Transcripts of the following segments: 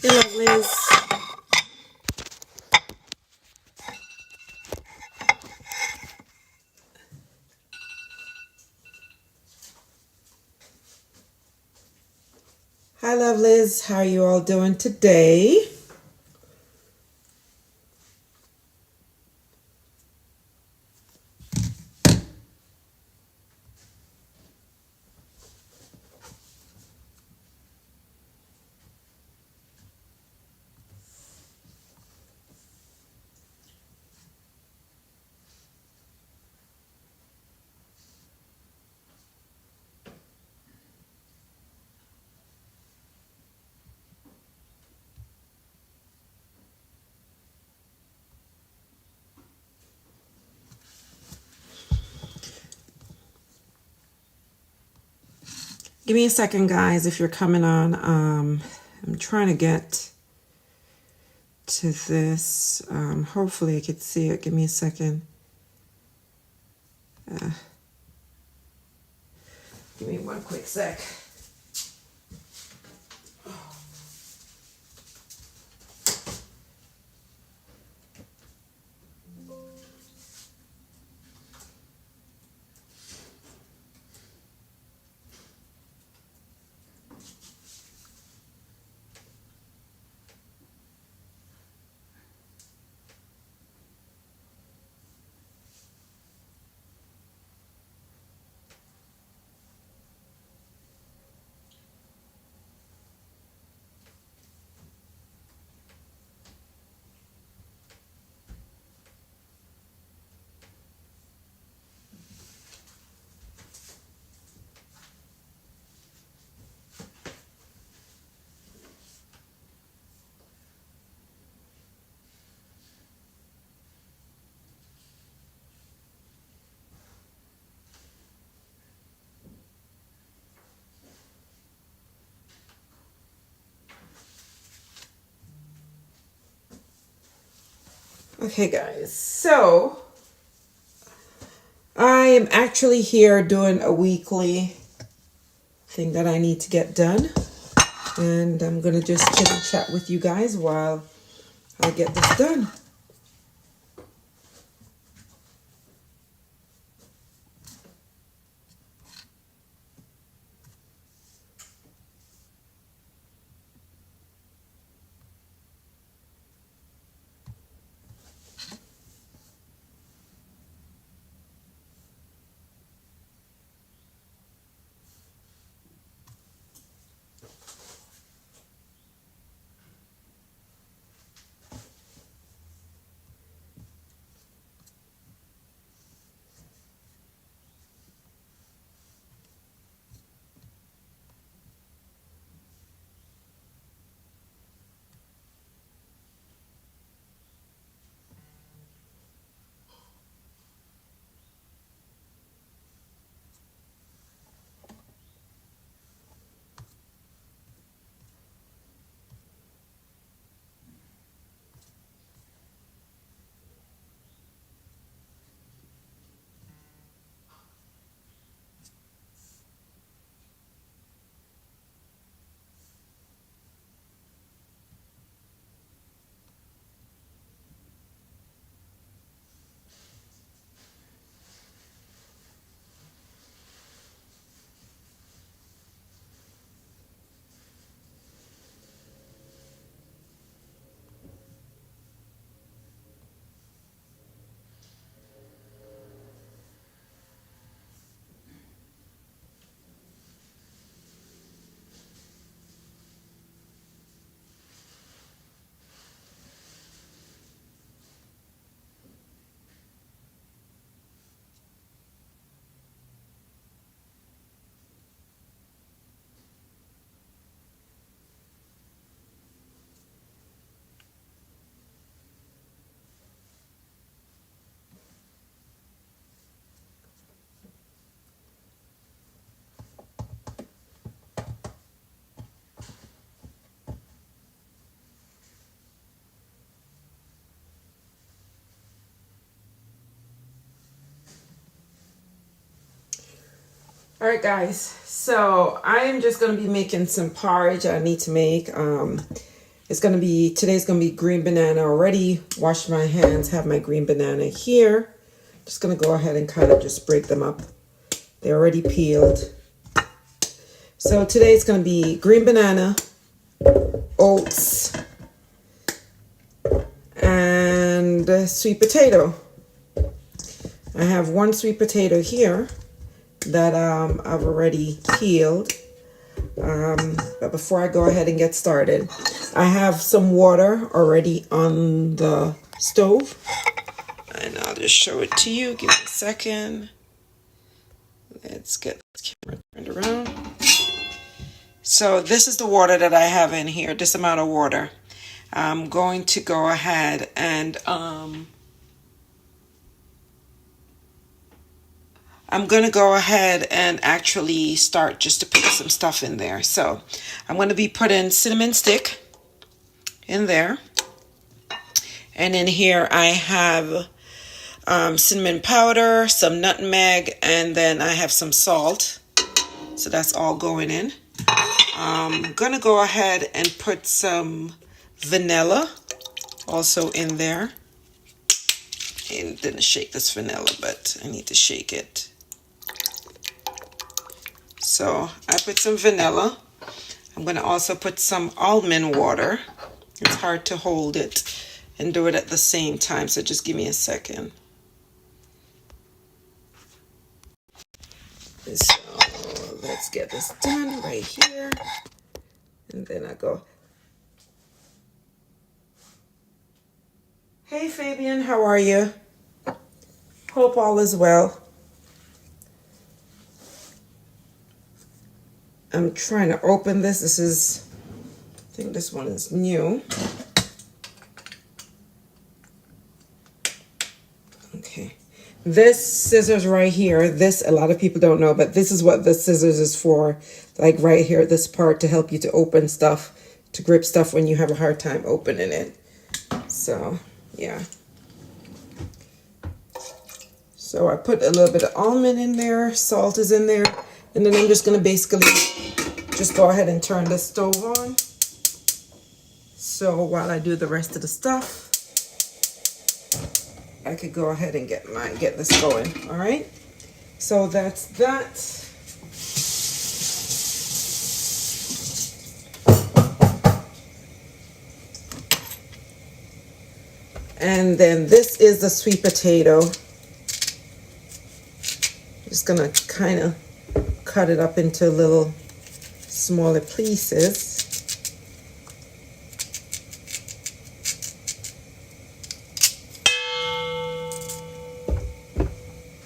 Hey, lovelies. Hi, lovelies. How are you all doing today? Give me a second, guys, if you're coming on. I'm trying to get to this. Hopefully I could see it. Give me a second. Give me one quick sec. Okay, guys. So I am actually here doing a weekly thing that I need to get done. And I'm going to just chit and chat with you guys while I get this done. All right, guys. So I am just going to be making some porridge I need to make. Today's gonna be green banana. Already washed my hands, have my green banana here. Just gonna go ahead and kind of just break them up. They're already peeled. So today it's gonna be green banana, oats, and sweet potato. I have one sweet potato here that I've already peeled. But before I go ahead and get started, I have some water already on the stove. And I'll just show it to you. Give me a second. Let's get this camera turned around. So this is the water that I have in here, this amount of water. I'm going to go ahead and actually start just to put some stuff in there. So I'm going to be putting cinnamon stick in there. And in here I have cinnamon powder, some nutmeg, and then I have some salt. So that's all going in. I'm going to go ahead and put some vanilla also in there. I didn't shake this vanilla, but I need to shake it. So I put some vanilla. I'm going to also put some almond water. It's hard to hold it and do it at the same time, so just give me a second. So let's get this done right here. And then I go. Hey Fabian, how are you? Hope all is well. I'm trying to open this. I think this one is new. Okay. This scissors right here, a lot of people don't know, but this is what the scissors is for. Like right here, this part to help you to open stuff, to grip stuff when you have a hard time opening it. So, yeah. So I put a little bit of almond in there, salt is in there, and then I'm just going to basically just go ahead and turn the stove on. So while I do the rest of the stuff, I could go ahead and get this going. All right. So that's that. And then this is the sweet potato. Just gonna kind of cut it up into little smaller pieces.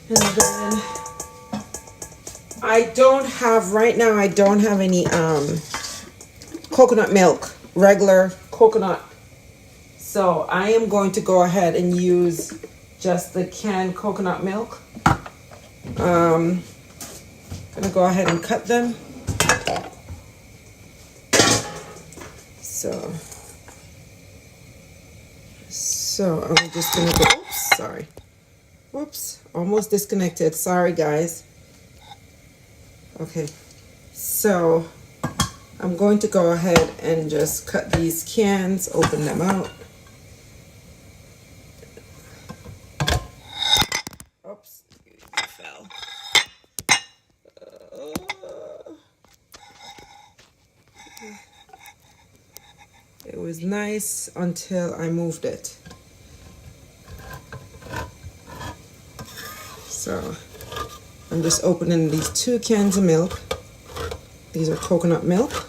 And then I don't have any coconut milk, regular coconut. So I am going to go ahead and use just the canned coconut milk. Gonna go ahead and cut them. So I'm just gonna go, oops, sorry. Whoops, almost disconnected. Sorry, guys. Okay, so I'm going to go ahead and just cut these cans, open them out. Oops, it fell. It was nice until I moved it. So I'm just opening these 2 cans of milk. These are coconut milk.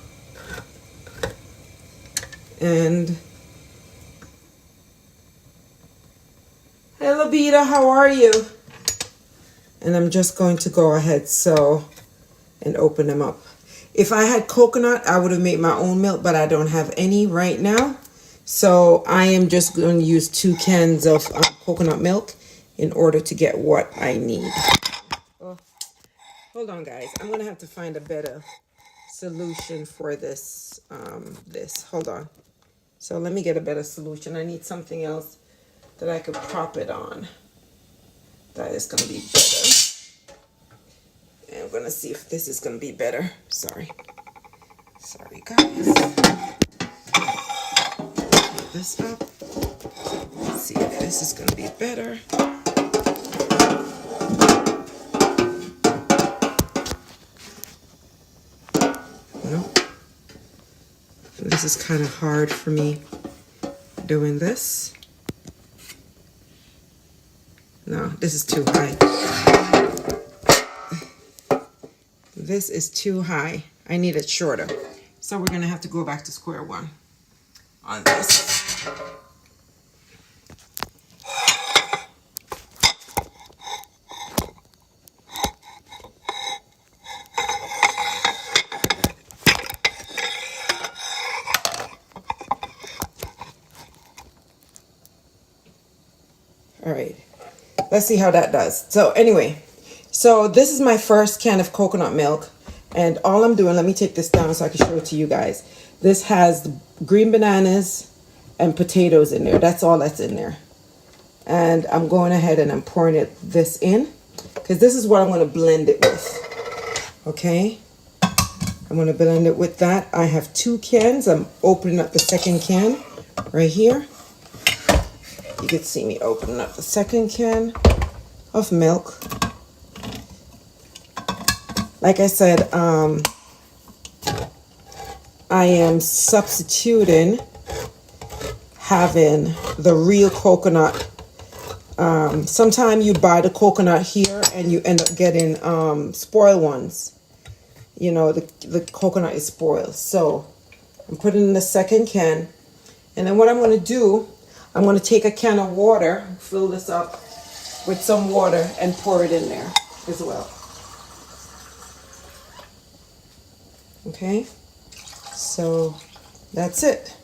And hey Labita, how are you? And I'm just going to go ahead and open them up. If I had coconut, I would have made my own milk, but I don't have any right now. So I am just going to use 2 cans of coconut milk in order to get what I need. Oh, hold on, guys. I'm going to have to find a better solution for this. Hold on. So let me get a better solution. I need something else that I could prop it on. That is going to be better. And I'm going to see if this is going to be better. Sorry, guys. this up. Let's see if this is going to be better. Nope. This is kind of hard for me doing this. No, this is too high. This is too high. I need it shorter. So we're going to have to go back to square one on this. All right, let's see how that does. So anyway, so this is my first can of coconut milk, and all I'm doing, let me take this down so I can show it to you guys. This has green bananas and potatoes in there. That's all that's in there. And I'm going ahead and I'm pouring this in, because this is what I'm going to blend it with. Okay, I'm going to blend it with that. I have 2 cans. I'm opening up the second can right here. You can see me opening up the second can of milk. Like I said, I am substituting having the real coconut. Sometimes you buy the coconut here and you end up getting spoiled ones. You know, the coconut is spoiled. So I'm putting in the second can. And then what I'm going to do, I'm going to take a can of water, fill this up with some water, and pour it in there as well. Okay, so that's it.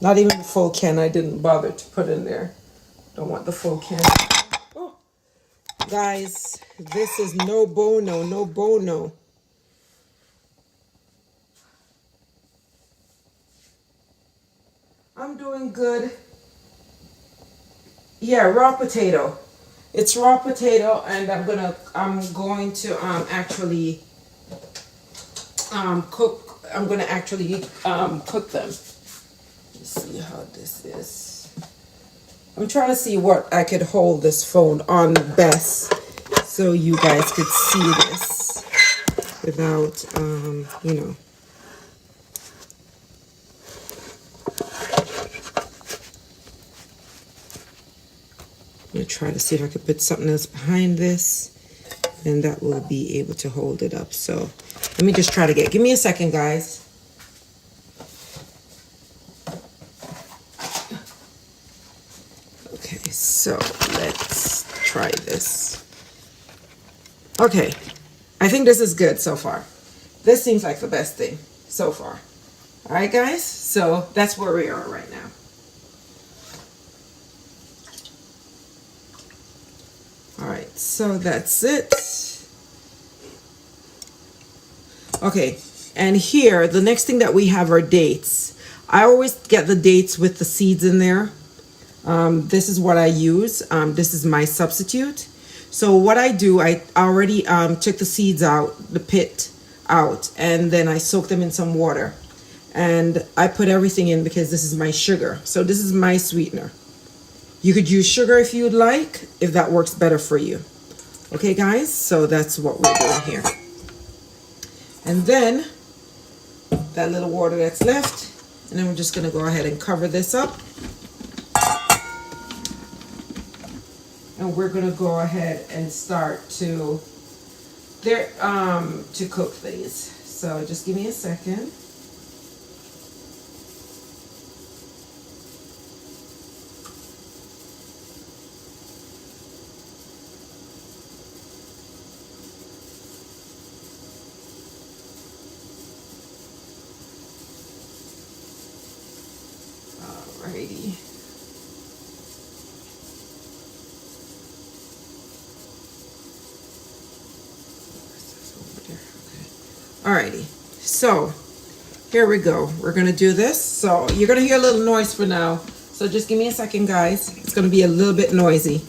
Not even the full can. I didn't bother to put in there. Don't want the full can. Oh, guys, this is no bono, no bono. I'm doing good. Yeah, raw potato. It's raw potato, and I'm going to actually cook. I'm going to actually cook them. Let's see how this is. I'm trying to see what I could hold this phone on best so you guys could see this without you know. I'm going to try to see if I could put something else behind this, and that will be able to hold it up. So let me just try to give me a second, guys. Okay, so let's try this. Okay, I think this is good so far. This seems like the best thing so far. All right, guys, so that's where we are right now. All right, so that's it. Okay, and here, the next thing that we have are dates. I always get the dates with the seeds in there. This is what I use. This is my substitute. So what I do, I already took the seeds out, the pit out, and then I soak them in some water. And I put everything in because this is my sugar. So this is my sweetener. You could use sugar if you'd like, if that works better for you. Okay, guys, so that's what we're doing here. And then that little water that's left, and then we're just going to go ahead and cover this up. And we're going to go ahead and start to cook these. So just give me a second. Alrighty. Alrighty, so here we go. We're gonna do this. So you're gonna hear a little noise for now. So just give me a second, guys. It's gonna be a little bit noisy.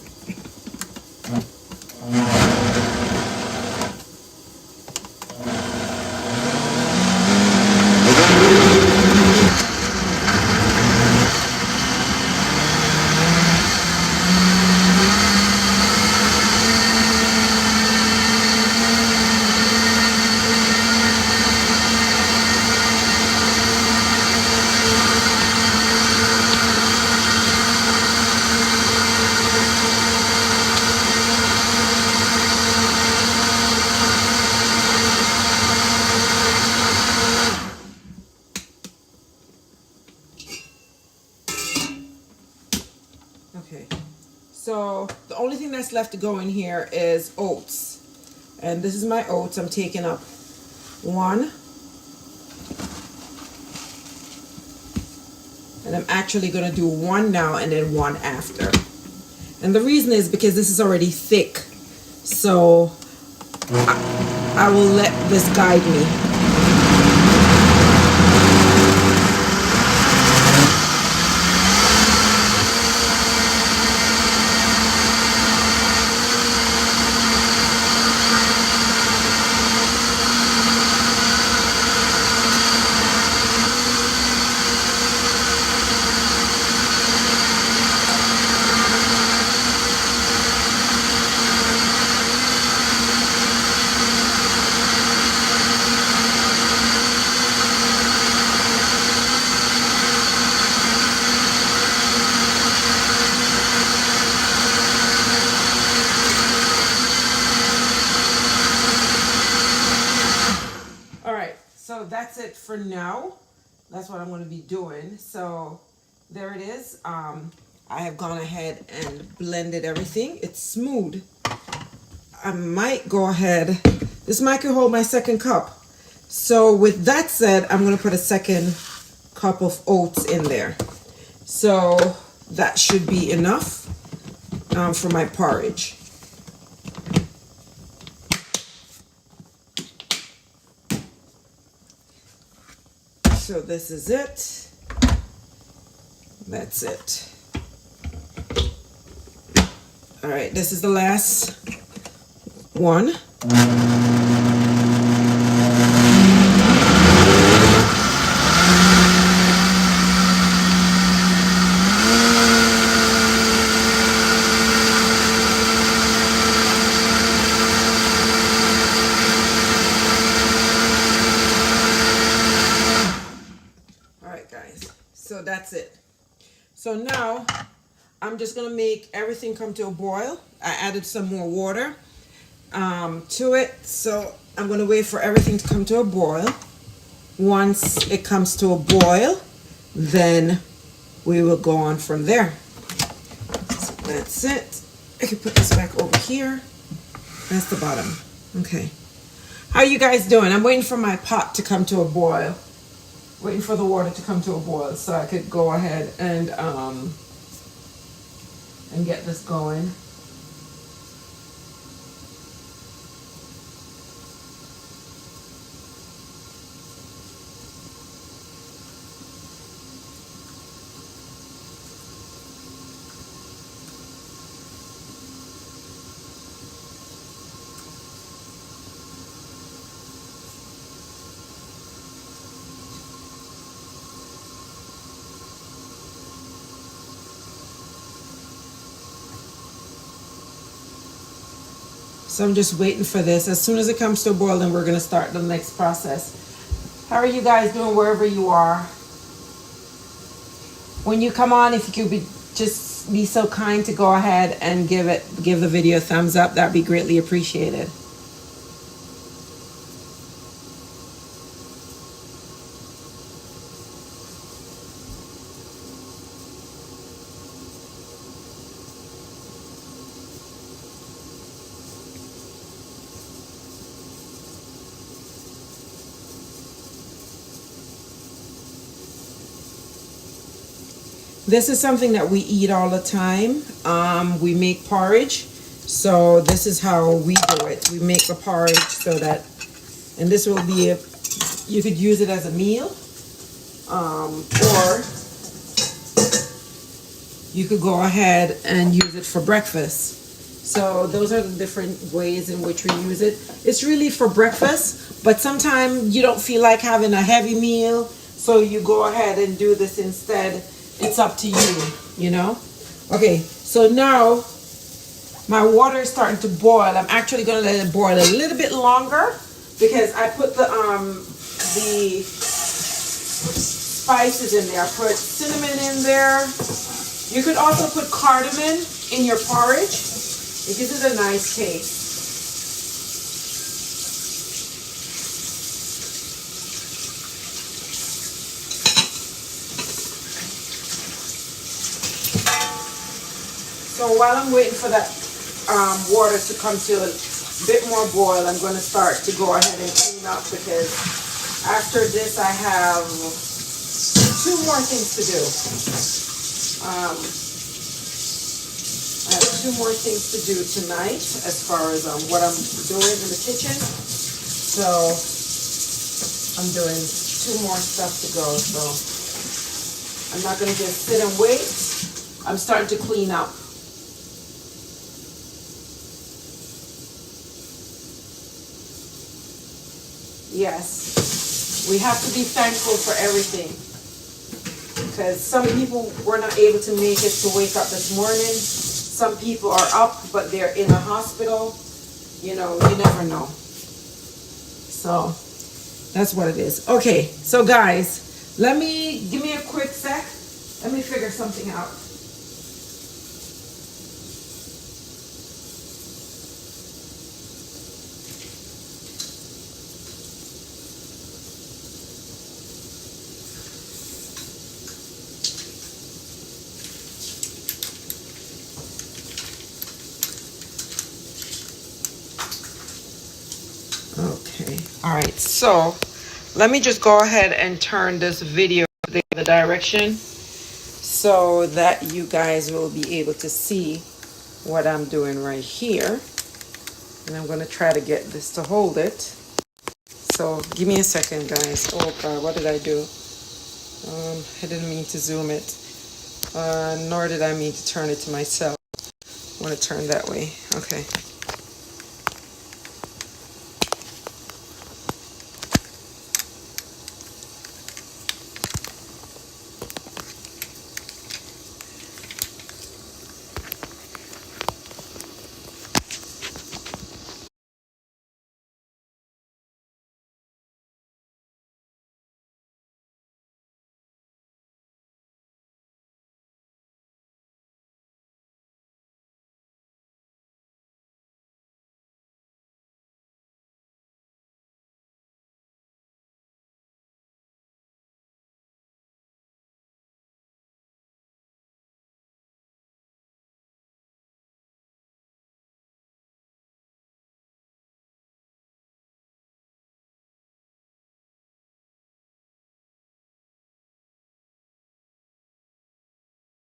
Okay. So the only thing that's left to go in here is oats. And this is my oats. I'm taking up one. And I'm actually going to do one now and then one after. And the reason is because this is already thick. So I will let this guide me. So that's it for now. That's what I'm going to be doing. So there it is. I have gone ahead and blended everything. It's smooth. I might go ahead. This might could hold my second cup. So with that said, I'm going to put a second cup of oats in there. So that should be enough for my porridge. So this is it. That's it. All right, this is the last one. So that's it. So now I'm just gonna make everything come to a boil. I added some more water to it, so I'm gonna wait for everything to come to a boil. Once it comes to a boil, then we will go on from there. So that's it. I can put this back over here. That's the bottom. Okay. How are you guys doing? I'm waiting for my pot to come to a boil. Waiting for the water to come to a boil so I could go ahead and get this going. So I'm just waiting for this. As soon as it comes to a boil, then we're going to start the next process. How are you guys doing wherever you are? When you come on, if you could just be so kind to go ahead and give the video a thumbs up, that'd be greatly appreciated. This is something that we eat all the time. We make porridge. So this is how we do it. We make the porridge so that, and this will be, you could use it as a meal, or you could go ahead and use it for breakfast. So those are the different ways in which we use it. It's really for breakfast, but sometimes you don't feel like having a heavy meal, so you go ahead and do this instead. It's up to you, you know? Okay, so now my water is starting to boil. I'm actually gonna let it boil a little bit longer because I put the spices in there. I put cinnamon in there. You could also put cardamom in your porridge. It gives it a nice taste. So while I'm waiting for that water to come to a bit more boil, I'm going to start to go ahead and clean up, because after this I have 2 more things to do. I have 2 more things to do tonight as far as what I'm doing in the kitchen. So I'm doing 2 more stuff to go. So I'm not going to just sit and wait. I'm starting to clean up. Yes, we have to be thankful for everything, because some people were not able to make it to wake up this morning. Some people are up, but they're in a hospital. You know, you never know. So that's what it is. Okay, so guys, give me a quick sec. Let me figure something out. Okay, all right, so let me just go ahead and turn this video the other direction so that you guys will be able to see what I'm doing right here. And I'm going to try to get this to hold it. So give me a second, guys. Oh God, what did I do? I didn't mean to zoom it, nor did I mean to turn it to myself. I want to turn that way. Okay.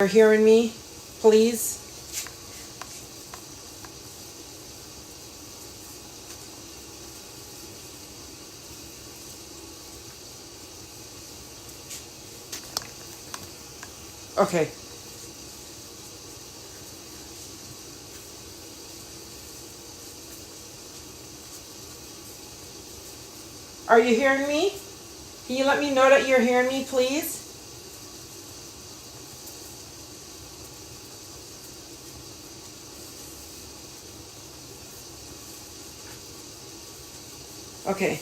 You're hearing me, please? Okay. Are you hearing me? Can you let me know that you're hearing me, please? Okay.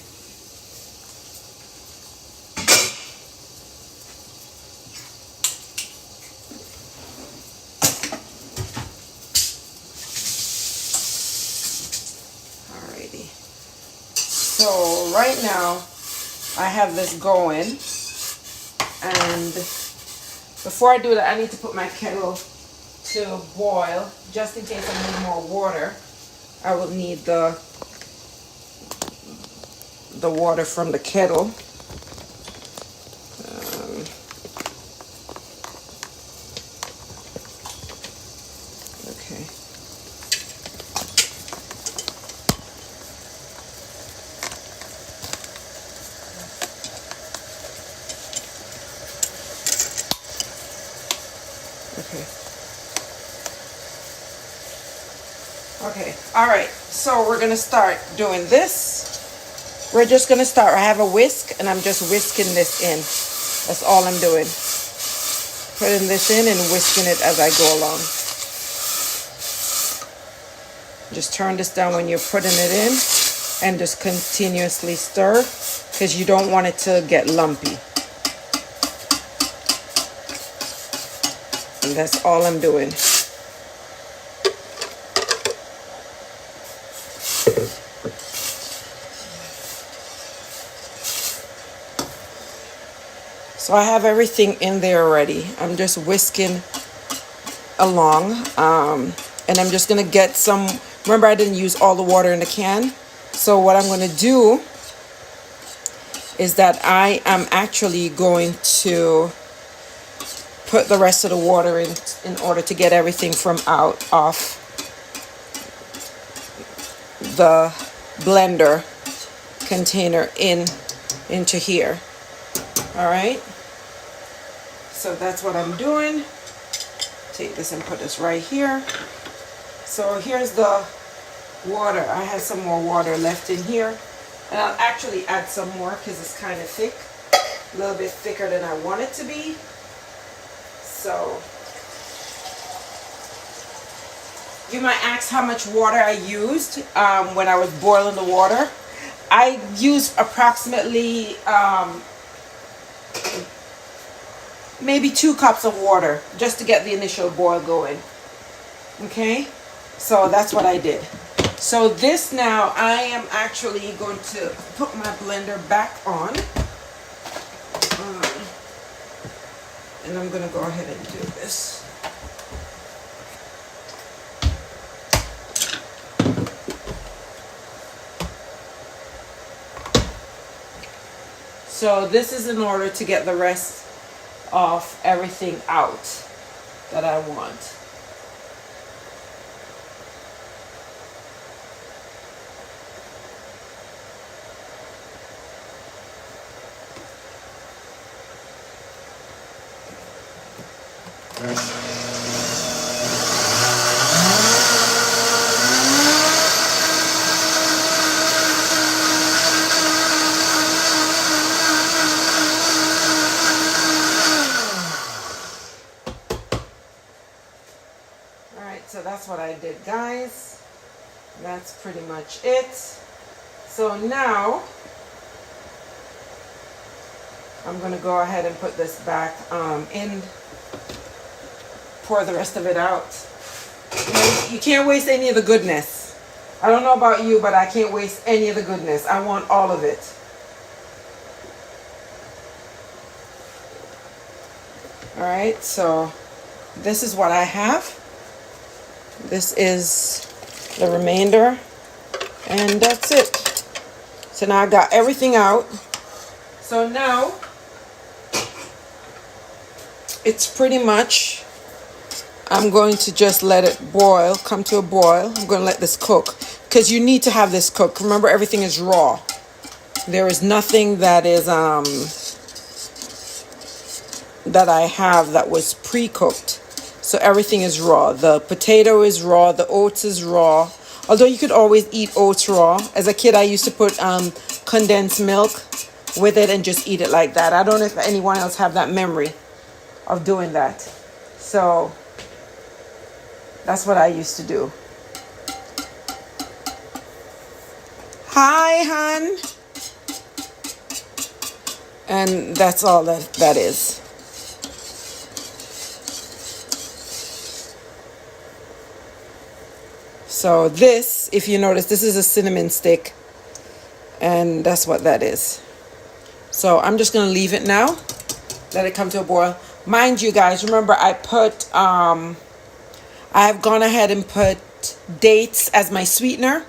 Alrighty. So right now I have this going, and before I do that I need to put my kettle to boil, just in case I need more water. I will need the water from the kettle. Okay. Okay. Okay. All right. So we're gonna start doing this. We're just gonna start. I have a whisk, and I'm just whisking this in. That's all I'm doing. Putting this in and whisking it as I go along. Just turn this down when you're putting it in, and just continuously stir, because you don't want it to get lumpy. And that's all I'm doing. So I have everything in there already. I'm just whisking along. And I'm just gonna get some, remember I didn't use all the water in the can. So what I'm gonna do is that I am actually going to put the rest of the water in order to get everything from off the blender container into here. All right, so that's what I'm doing. Take this and put this right here. So here's the water. I have some more water left in here, and I'll actually add some more because it's kind of thick, a little bit thicker than I want it to be. So you might ask how much water I used when I was boiling the water. I used approximately maybe 2 cups of water just to get the initial boil going. Okay, so that's what I did. So this now, I am actually going to put my blender back on. And I'm going to go ahead and do this. So this is in order to get the rest of everything out that I want. So that's what I did, guys. That's pretty much it. So now I'm going to go ahead and put this back in, pour the rest of it out. You can't waste any of the goodness. I don't know about you, but I can't waste any of the goodness. I want all of it. All right, so this is what I have. This is the remainder, and that's it. So now I got everything out. So now it's pretty much, I'm going to just let it boil, come to a boil. I'm going to let this cook because you need to have this cook. Remember, everything is raw. There is nothing that is that I have that was pre-cooked. So everything is raw. The potato is raw. The oats is raw. Although you could always eat oats raw. As a kid, I used to put condensed milk with it and just eat it like that. I don't know if anyone else have that memory of doing that. So that's what I used to do. Hi, hon. And that's all that is. So this, if you notice, this is a cinnamon stick, and that's what that is. So I'm just going to leave it now, let it come to a boil. Mind you guys, remember I have gone ahead and put dates as my sweetener.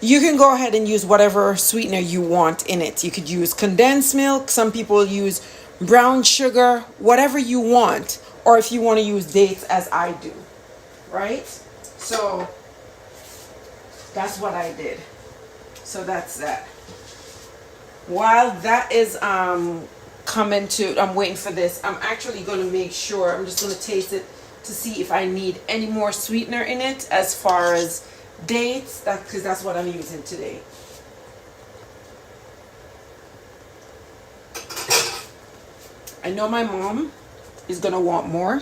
You can go ahead and use whatever sweetener you want in it. You could use condensed milk. Some people use brown sugar, whatever you want. Or if you want to use dates as I do, right? So that's what I did. So that's that. While that is coming to, I'm waiting for this. I'm actually going to make sure, I'm just going to taste it to see if I need any more sweetener in it as far as dates, because that's what I'm using today. I know my mom is going to want more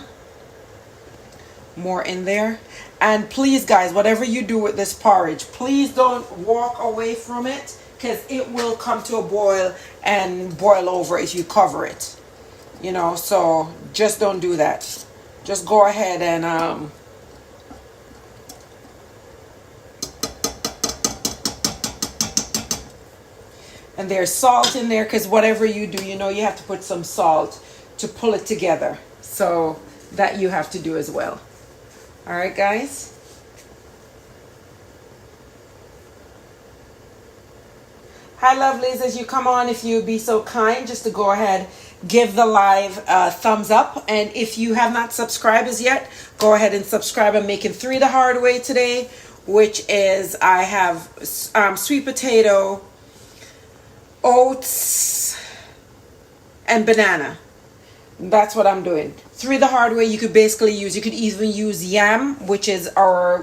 in there. And please guys, whatever you do with this porridge, please don't walk away from it, because it will come to a boil and boil over if you cover it, you know. So just don't do that. Just go ahead and there's salt in there, because whatever you do, you know, you have to put some salt to pull it together. So that you have to do as well. All right, guys. Hi, lovelies. As you come on, if you'd be so kind, just to go ahead, give the live thumbs up. And if you have not subscribed as yet, go ahead and subscribe. I'm making 3 the hard way today, which is I have sweet potato, oats, and banana. That's what I'm doing. 3 the hard way. You could basically use, you could even use yam, which is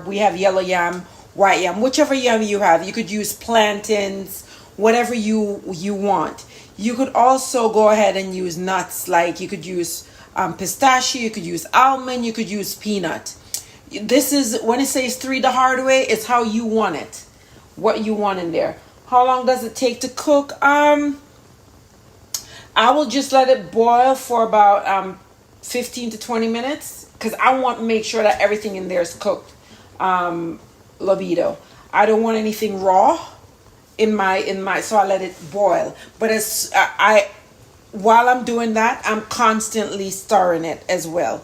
we have yellow yam, white yam, whichever yam you have. You could use plantains, whatever you want. You could also go ahead and use nuts, like you could use pistachio, you could use almond, you could use peanut. This is, when it says 3 the hard way, it's how you want it, what you want in there. How long does it take to cook? I will just let it boil for about 15 to 20 minutes, because I want to make sure that everything in there is cooked. Libido, I don't want anything raw in my so I let it boil. But as while I'm doing that, I'm constantly stirring it as well.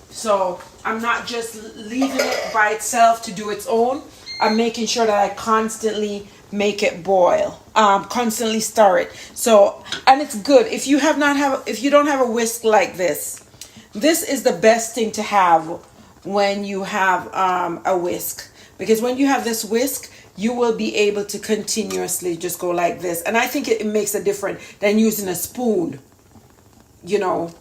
So I'm not just leaving it by itself to do its own. I'm making sure that I constantly make it boil, constantly stir it. So, and it's good if you don't have a whisk like this. This is the best thing to have when you have a whisk, because when you have this whisk, you will be able to continuously just go like this. And I think it makes a difference than using a spoon, you know.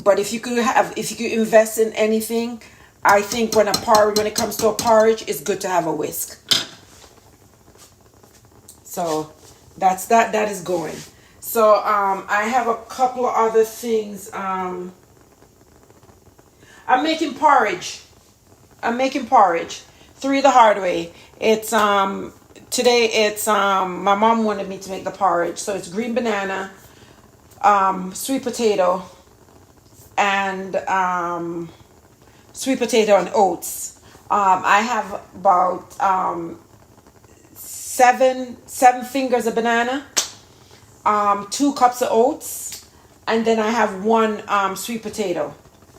But if you could invest in anything, I think when it comes to a porridge, it's good to have a whisk. So that is going. So I have a couple of other things. I'm making porridge. 3 the hard way. It's today it's my mom wanted me to make the porridge. So it's green banana, sweet potato, and sweet potato and oats. I have about 7 fingers of banana, 2 cups of oats, and then I have 1 sweet potato.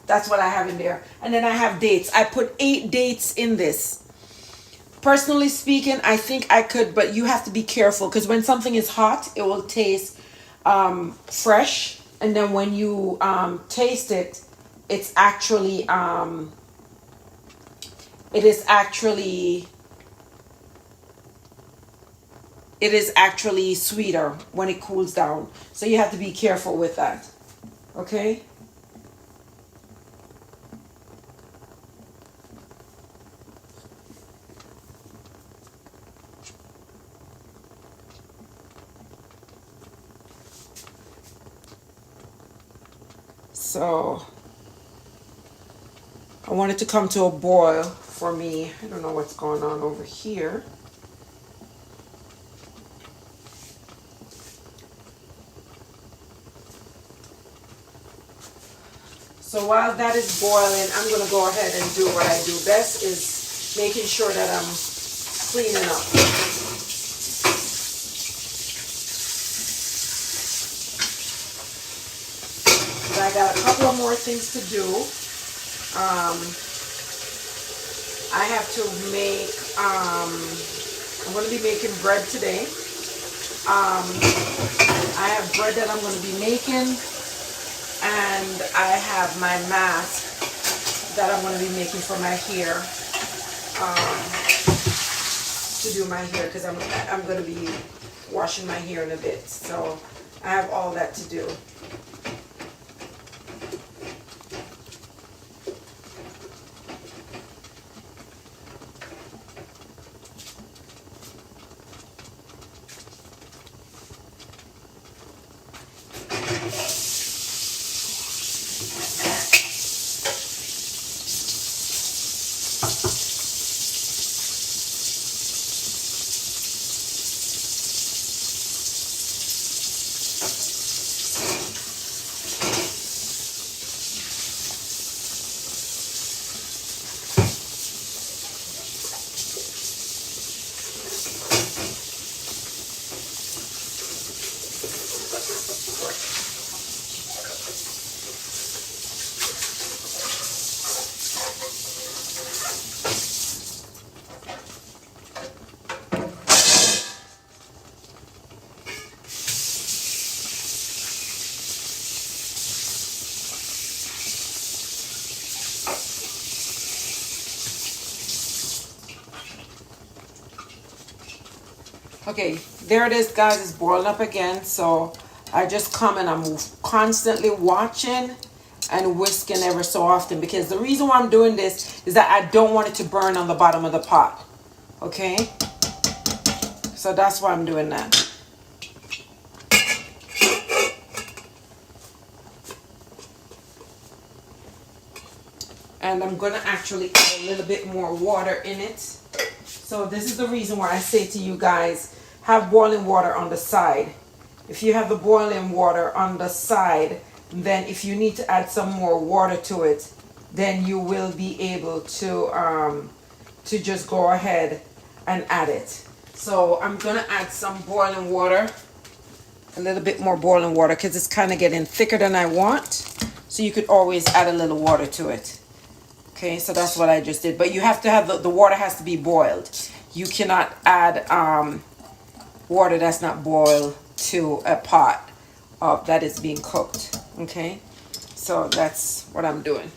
That's what I have in there. And then I have dates. I put 8 dates in this. Personally speaking, I think I could, but you have to be careful, because when something is hot, it will taste fresh, and then when you taste it, it's actually it is actually sweeter when it cools down. So you have to be careful with that. Okay? So I want it to come to a boil for me. I don't know what's going on over here. So while that is boiling, I'm going to go ahead and do what I do best, is making sure that I'm cleaning up. But I got a couple of more things to do. I have to make, I'm going to be making bread today. I have bread that I'm going to be making. And I have my mask that I'm going to be making for my hair, to do my hair, because I'm going to be washing my hair in a bit. So I have all that to do. Okay, there it is, guys. It's boiling up again. So I just come and I'm constantly watching and whisking ever so often, because the reason why I'm doing this is that I don't want it to burn on the bottom of the pot. Okay, so that's why I'm doing that. And I'm gonna actually add a little bit more water in it. So this is the reason why I say to you guys, have boiling water on the side. If you have the boiling water on the side, then if you need to add some more water to it, then you will be able to just go ahead and add it. So I'm gonna add some boiling water, a little bit more boiling water, because it's kind of getting thicker than I want. So you could always add a little water to it. Okay, so that's what I just did. But you have to have the water has to be boiled. You cannot add water that's not boiled to a pot that is being cooked. Okay, so that's what I'm doing.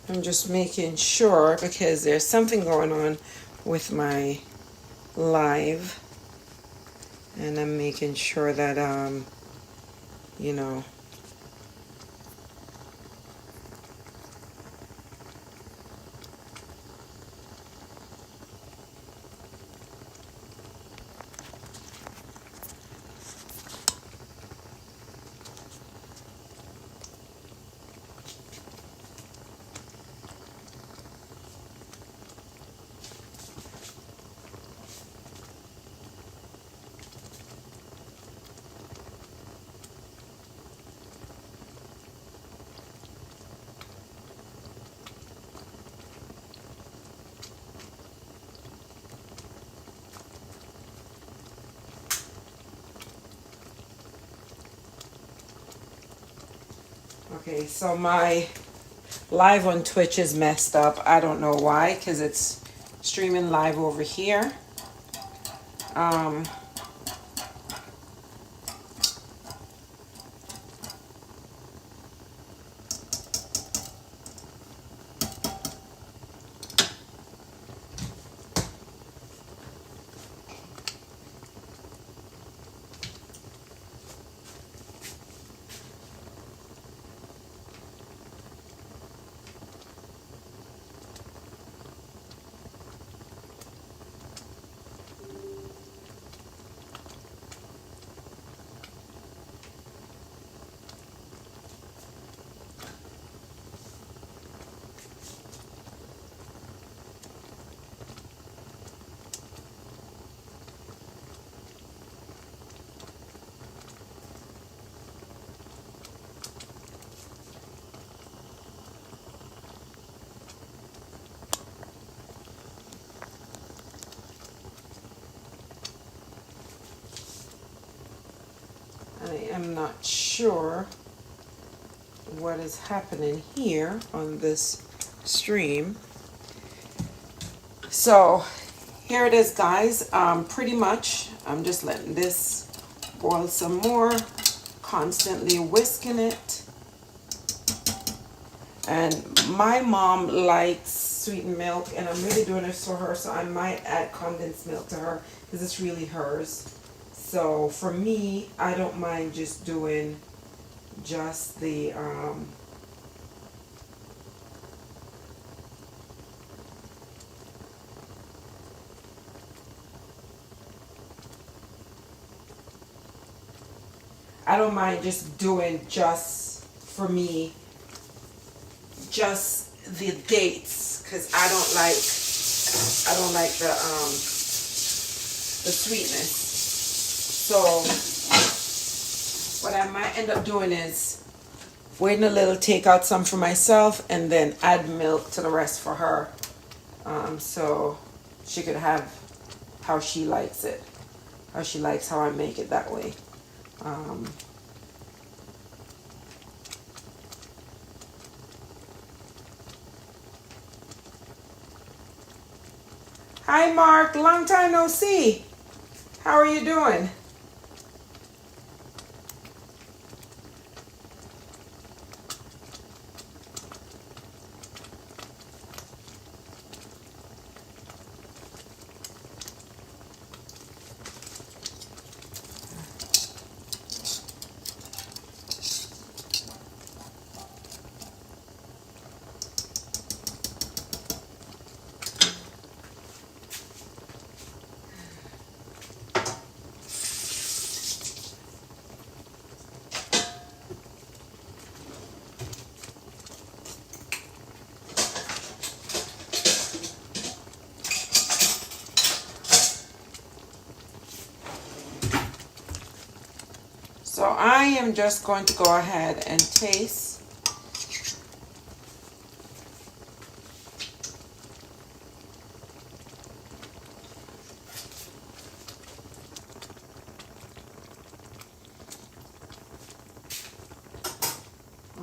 I'm just making sure, because there's something going on with my live, and I'm making sure that you know, okay, so my live on Twitch is messed up. I don't know why, because it's streaming live over here. I am not sure what is happening here on this stream. So here it is, guys. Pretty much I'm just letting this boil some more, constantly whisking it. And my mom likes sweetened milk, and I'm really doing this for her, so I might add condensed milk to her because it's really hers. So for me, I don't mind just doing just the I don't mind just doing just for me, just the dates, because I don't like the sweetness. So what I might end up doing is waiting a little, take out some for myself, and then add milk to the rest for her, so she could have how she likes it, how she likes how I make it that way. Hi Mark, long time no see. How are you doing? So I am just going to go ahead and taste.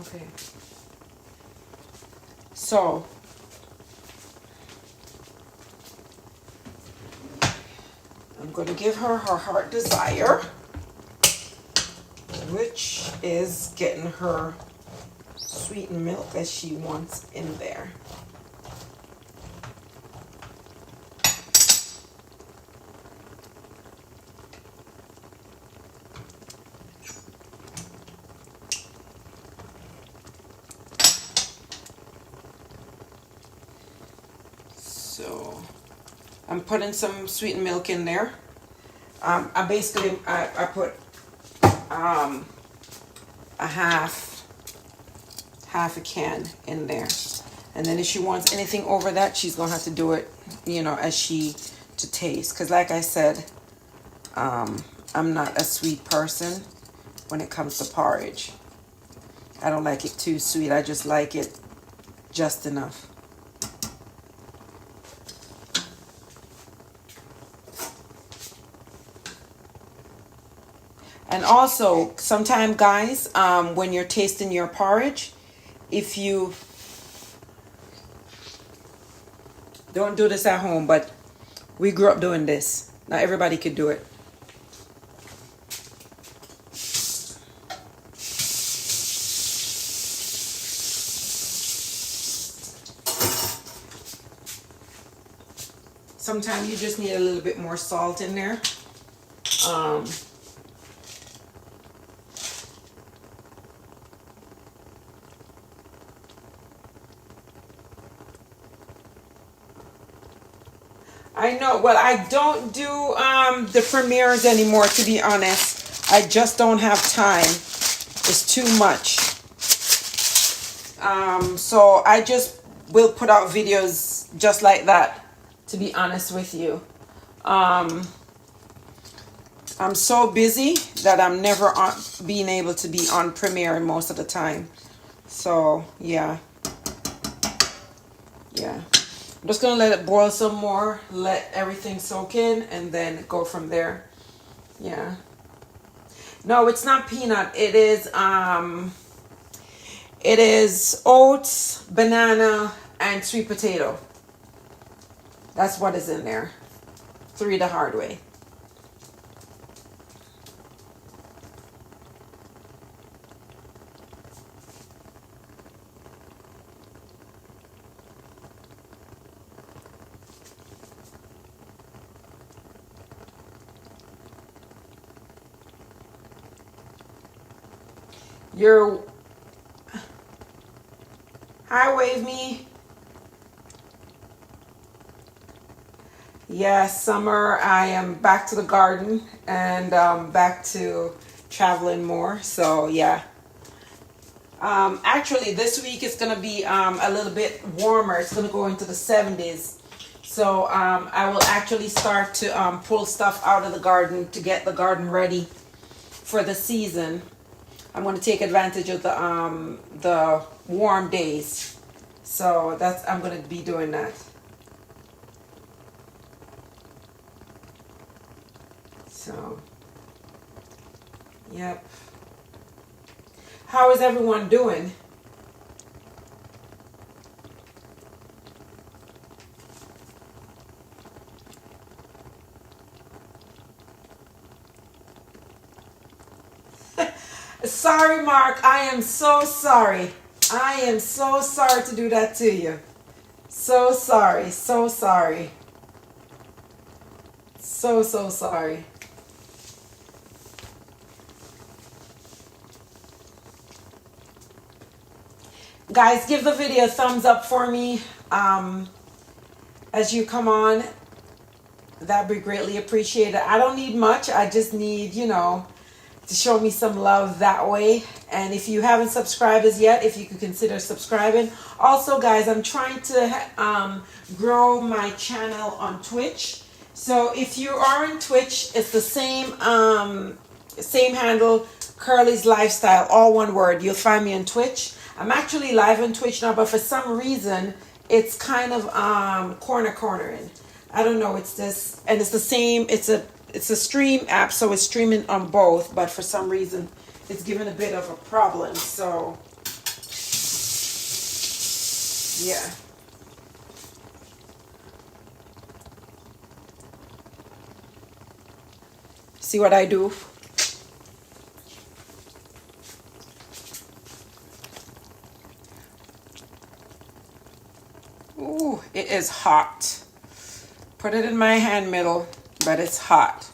Okay. So I'm going to give her her heart desire, which is getting her sweetened milk as she wants in there. So I'm putting some sweetened milk in there. I put a half a can in there, and then if she wants anything over that, she's gonna have to do it, as she to taste, because like I said, I'm not a sweet person when it comes to porridge. I don't like it too sweet. I just like it just enough. And also, sometimes, guys, when you're tasting your porridge, if you don't do this at home, but we grew up doing this. Not everybody could do it. Sometimes you just need a little bit more salt in there. I know. Well, I don't do the premieres anymore, to be honest. I just don't have time. It's too much. So I just will put out videos just like that, to be honest with you. I'm so busy that I'm never being able to be on premiere most of the time. So, yeah. I'm just going to let it boil some more, let everything soak in, and then go from there. Yeah. No, it's not peanut. It is oats, banana, and sweet potato. That's what is in there. 3 the hard way. Hi, Wave Me. Yes, summer, I am back to the garden and back to traveling more. So yeah. Actually, this week it's gonna be a little bit warmer. It's gonna go into the 70s. So I will actually start to pull stuff out of the garden to get the garden ready for the season. I'm gonna take advantage of the warm days. So I'm gonna be doing that. So, yep. How is everyone doing? Sorry, Mark. I am so sorry. I am so sorry to do that to you. So sorry. So sorry. So sorry. Guys, give the video a thumbs up for me as you come on. That'd be greatly appreciated. I don't need much. I just need, to show me some love that way. And if you haven't subscribed as yet, if you could consider subscribing. Also, guys, I'm trying to grow my channel on Twitch. So if you are on Twitch, it's the same handle, Curly's Lifestyle, all one word. You'll find me on Twitch. I'm actually live on Twitch now, but for some reason, it's kind of cornering. I don't know. It's this, and it's the same. It's a stream app, so it's streaming on both. But for some reason, it's giving a bit of a problem. So, yeah. See what I do? Ooh, it is hot. Put it in my hand middle, but it's hot.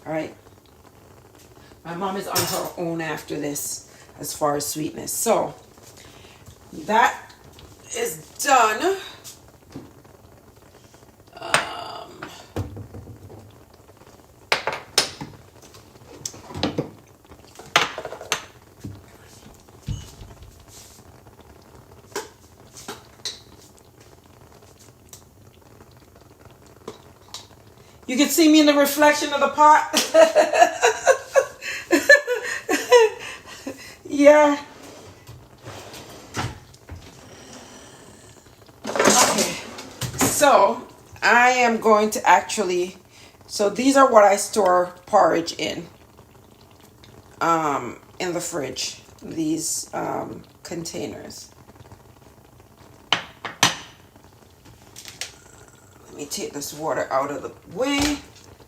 All right. My mom is on her own after this as far as sweetness. So that is done. You can see me in the reflection of the pot. Yeah. Okay. So I am going to actually, so these are what I store porridge in the fridge. These containers. Let me take this water out of the way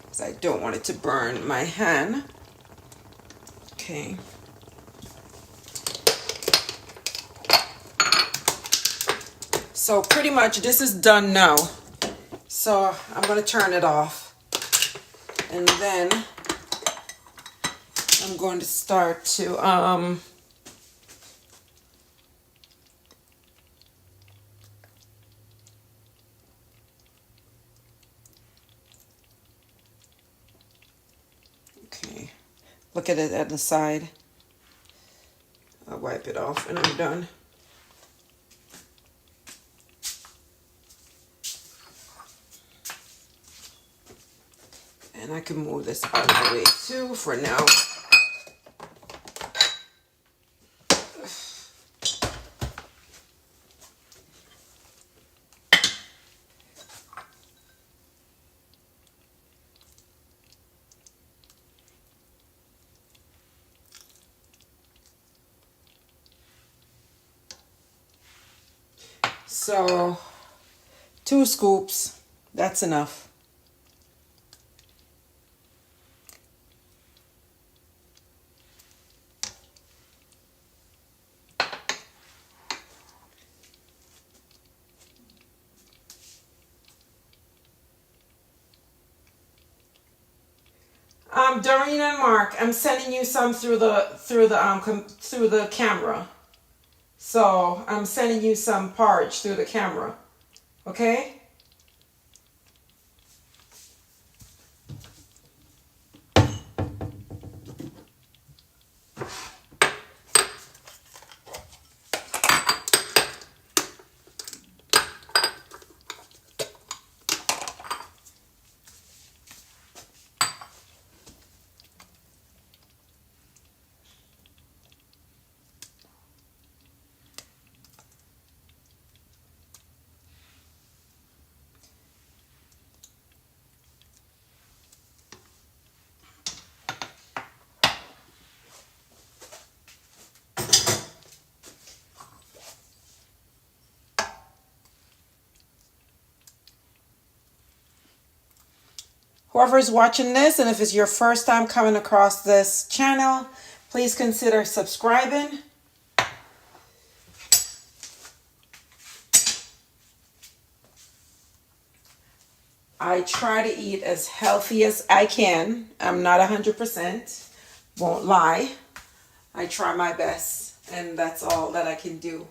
because I don't want it to burn my hand. Okay. So pretty much this is done now. So I'm going to turn it off. And then I'm going to start to okay. Look at it at the side. I'll wipe it off and I'm done. And I can move this out of the way too for now. So 2 scoops, that's enough. Doreen and Mark, I'm sending you some through the camera. So I'm sending you some porridge through the camera. Okay? Whoever's watching this, and if it's your first time coming across this channel, please consider subscribing. I try to eat as healthy as I can. I'm not 100%, won't lie. I try my best, and that's all that I can do.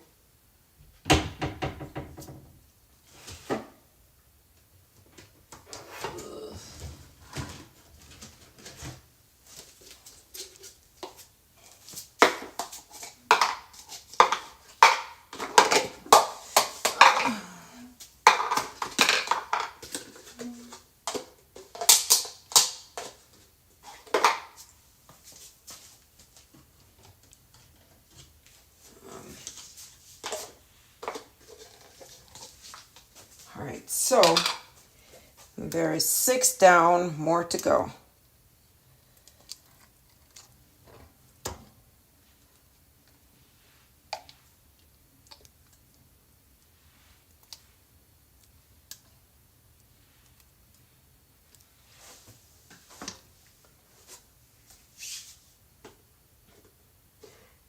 All right, so there is 6 down, more to go.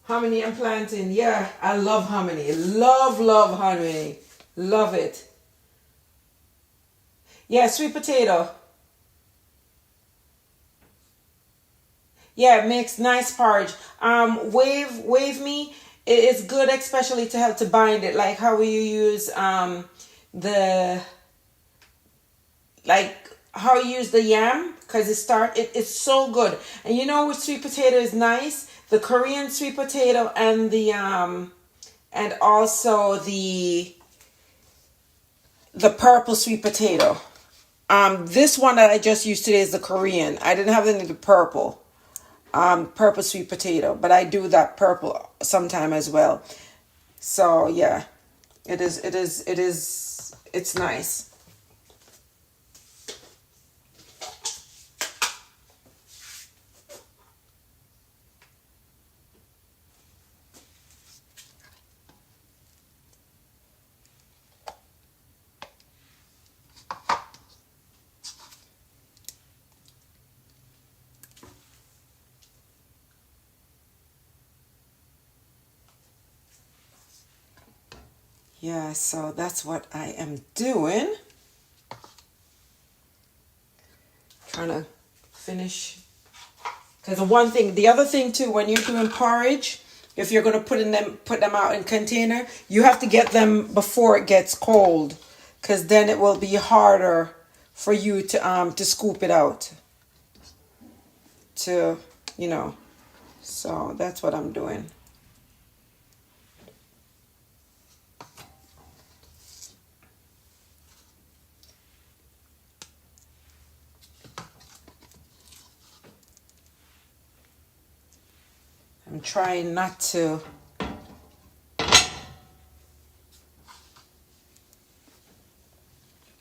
Hominy and plantain. Yeah, I love hominy. Love hominy. Love it. Yeah, sweet potato. Yeah, it makes nice porridge. Wave me. It is good, especially to help to bind it. Like how you use the like how you use the yam, because it's so good. And you know which sweet potato is nice? The Korean sweet potato and the and also the purple sweet potato. This one that I just used today is the Korean. I didn't have any of the purple. Purple sweet potato, but I do that purple sometime as well. So yeah, it's nice. Yeah, so that's what I am doing. Trying to finish. Because the other thing too, when you're doing porridge, if you're going to put them out in container, you have to get them before it gets cold, because then it will be harder for you to scoop it out. So that's what I'm doing. I'm trying not to.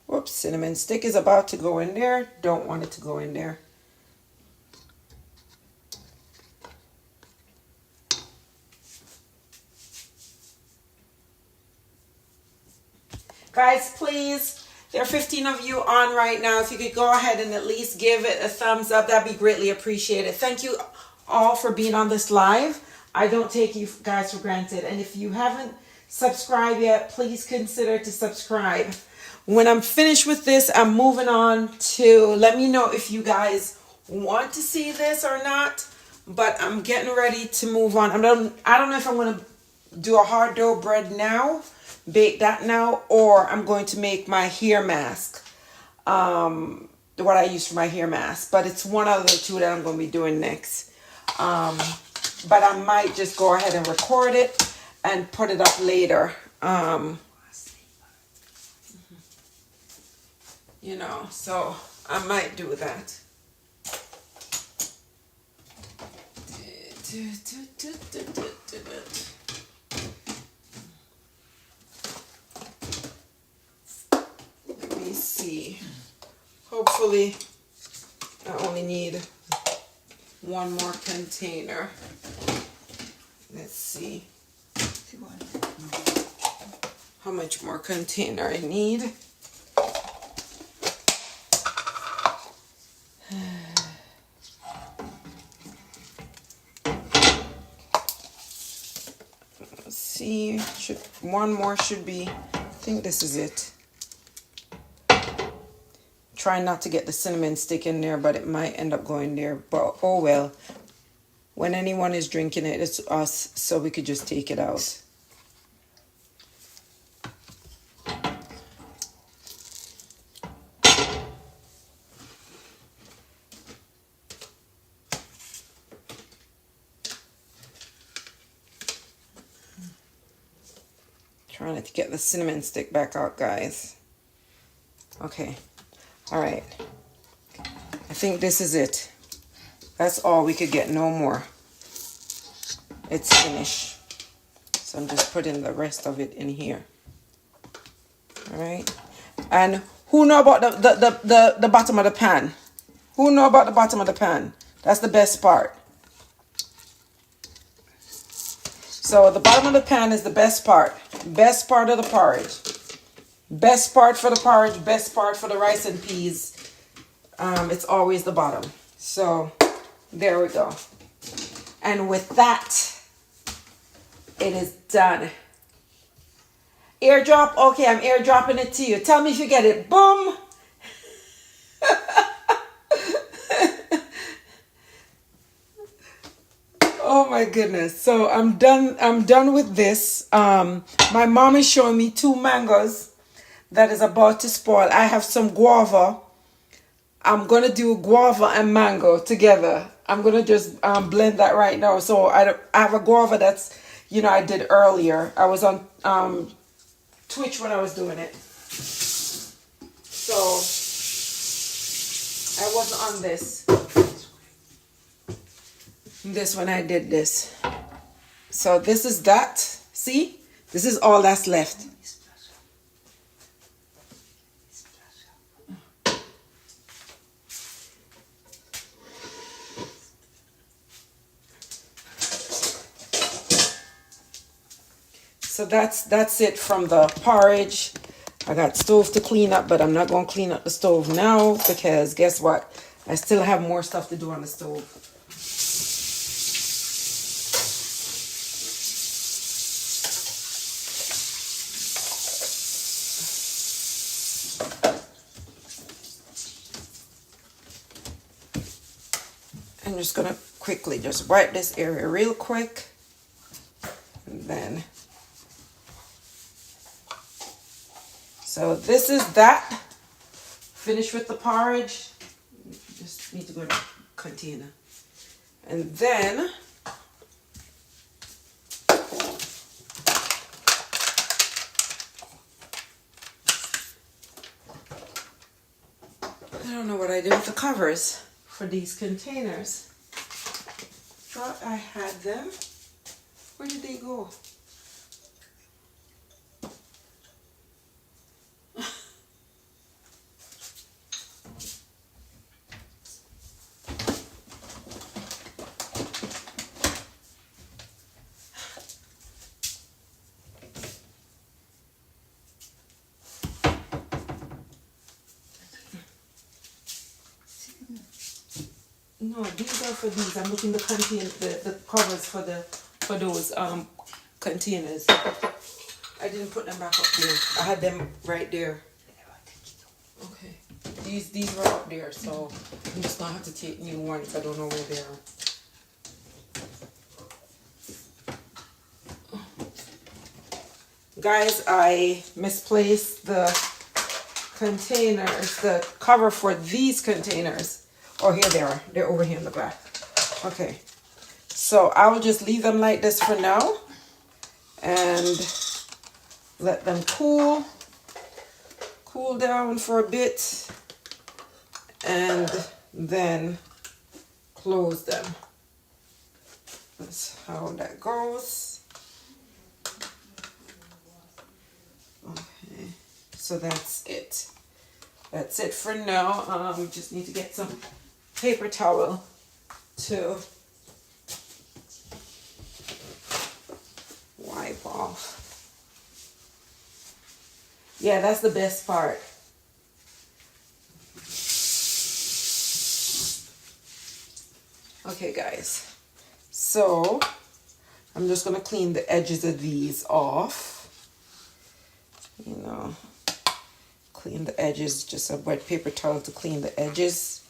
Whoops, cinnamon stick is about to go in there. Don't want it to go in there. Guys, please, there are 15 of you on right now. If you could go ahead and at least give it a thumbs up, that'd be greatly appreciated. Thank you all for being on this live. I don't take you guys for granted. And if you haven't subscribed yet, please consider to subscribe. When I'm finished with this, I'm moving on to, let me know if you guys want to see this or not, but I'm getting ready to move on. I don't know if I'm going to do a hard dough bread now, bake that now, or I'm going to make my hair mask. What I use for my hair mask, but it's one of the two that I'm going to be doing next. But I might just go ahead and record it and put it up later. You know, so I might do that. Let me see. Hopefully, I only need one more container. Let's see how much more container I need. Let's see, one more should be, I think this is it. Try not to get the cinnamon stick in there, but it might end up going there. But oh well. When anyone is drinking it, it's us, so we could just take it out. Trying to get the cinnamon stick back out, guys. Okay. All right. I think this is it. That's all we could get, no more. It's finished. So I'm just putting the rest of it in here. All right. And who know about the bottom of the pan? Who know about the bottom of the pan? That's the best part. So the bottom of the pan is the best part. Best part of the porridge. Best part for the porridge, best part for the rice and peas. It's always the bottom. So there we go. And with that, it is done. Airdrop. Okay, I'm airdropping it to you. Tell me if you get it. Boom. Oh my goodness. So I'm done with this. My mom is showing me 2 mangoes that is about to spoil. I have some guava. I'm going to do guava and mango together. I'm going to just blend that right now. So I have a guava that's, you know, I did earlier. I was on Twitch when I was doing it. So I wasn't on this when I did this. So this is that. See? This is all that's left. So that's it from the porridge. I got stove to clean up, but I'm not going to clean up the stove now because guess what? I still have more stuff to do on the stove. I'm just going to quickly just wipe this area real quick. And then... So this is that. Finished with the porridge. Just need to go to the container. And then I don't know what I did with the covers for these containers. Thought I had them. Where did they go? No, these are for these. I'm looking to contain the covers for those containers. I didn't put them back up there. I had them right there. Okay. These were up there, so I'm just gonna have to take new ones. I don't know where they are. Guys, I misplaced the containers, the cover for these containers. Oh, here they are. They're over here in the back. Okay. So I will just leave them like this for now and let them cool down for a bit, and then close them. That's how that goes. Okay, so that's it. That's it for now. We just need to get some paper towel to wipe off. Yeah, that's the best part. Okay, guys. So I'm just gonna clean the edges of these off. You know, clean the edges, just a wet paper towel to clean the edges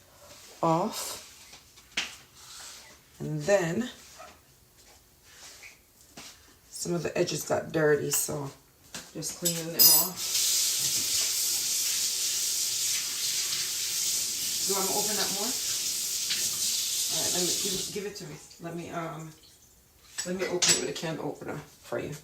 off. And then some of the edges got dirty, so just cleaning them off. Do you want to open that more? All right, let me give it to me. Let me open it with a can opener for you.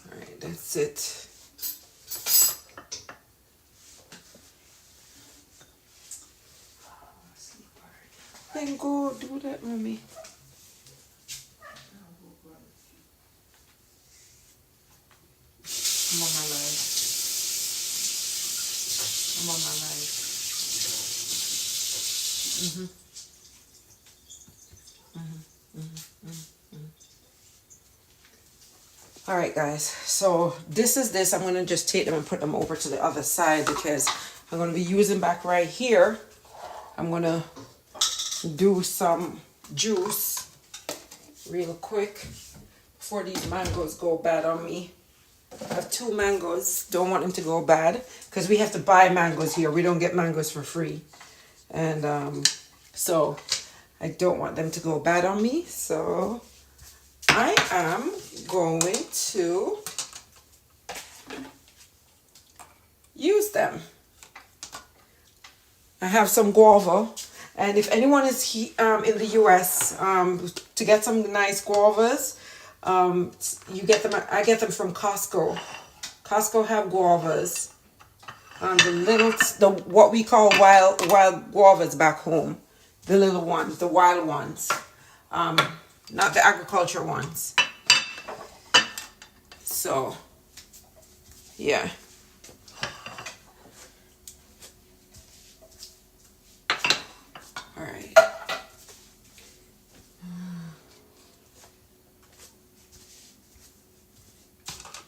All right, that's it. Then go do that, mommy. I'm on my live. I'm on my live. All right, guys. So this is this. I'm going to just take them and put them over to the other side because I'm going to be using back right here. I'm going to do some juice real quick before these mangoes go bad on me. I have 2 mangoes. Don't want them to go bad because we have to buy mangoes here. We don't get mangoes for free. And so I don't want them to go bad on me. So I am going to use them. I have some guava. And if anyone is in the US, to get some nice guavas, you get them. I get them from Costco. Costco have guavas. What we call wild guavas back home. The little ones, the wild ones, not the agriculture ones. So, yeah. All right.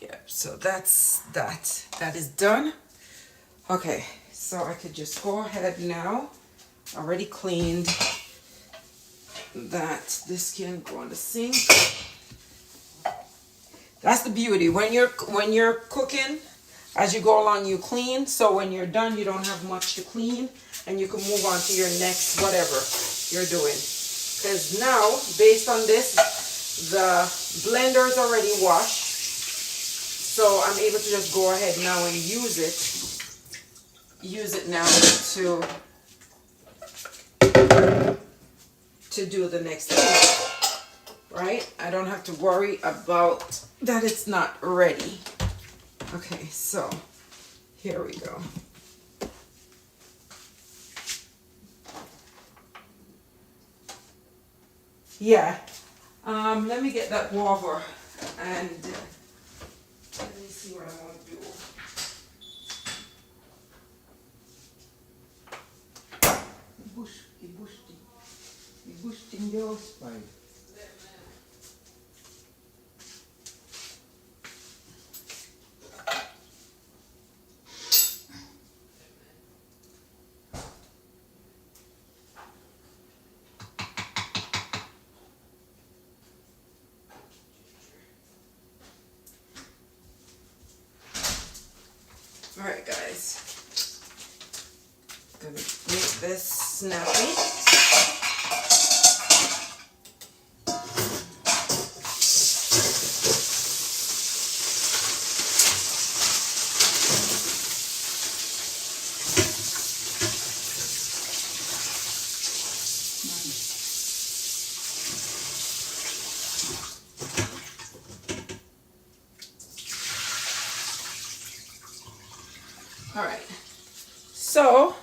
Yeah, so that's that. That is done. Okay, so I could just go ahead now. Already cleaned that. This can go in the sink. That's the beauty. When you're cooking, as you go along, you clean. So when you're done, you don't have much to clean. And you can move on to your next whatever you're doing. Because now, based on this, the blender is already washed. So I'm able to just go ahead now and use it. Use it now to do the next thing. Right? I don't have to worry about that it's not ready. Okay, so here we go. Yeah, let me get that guava and let me see what I want to do. In your spine. All right, guys. Gonna make this snappy. All right, so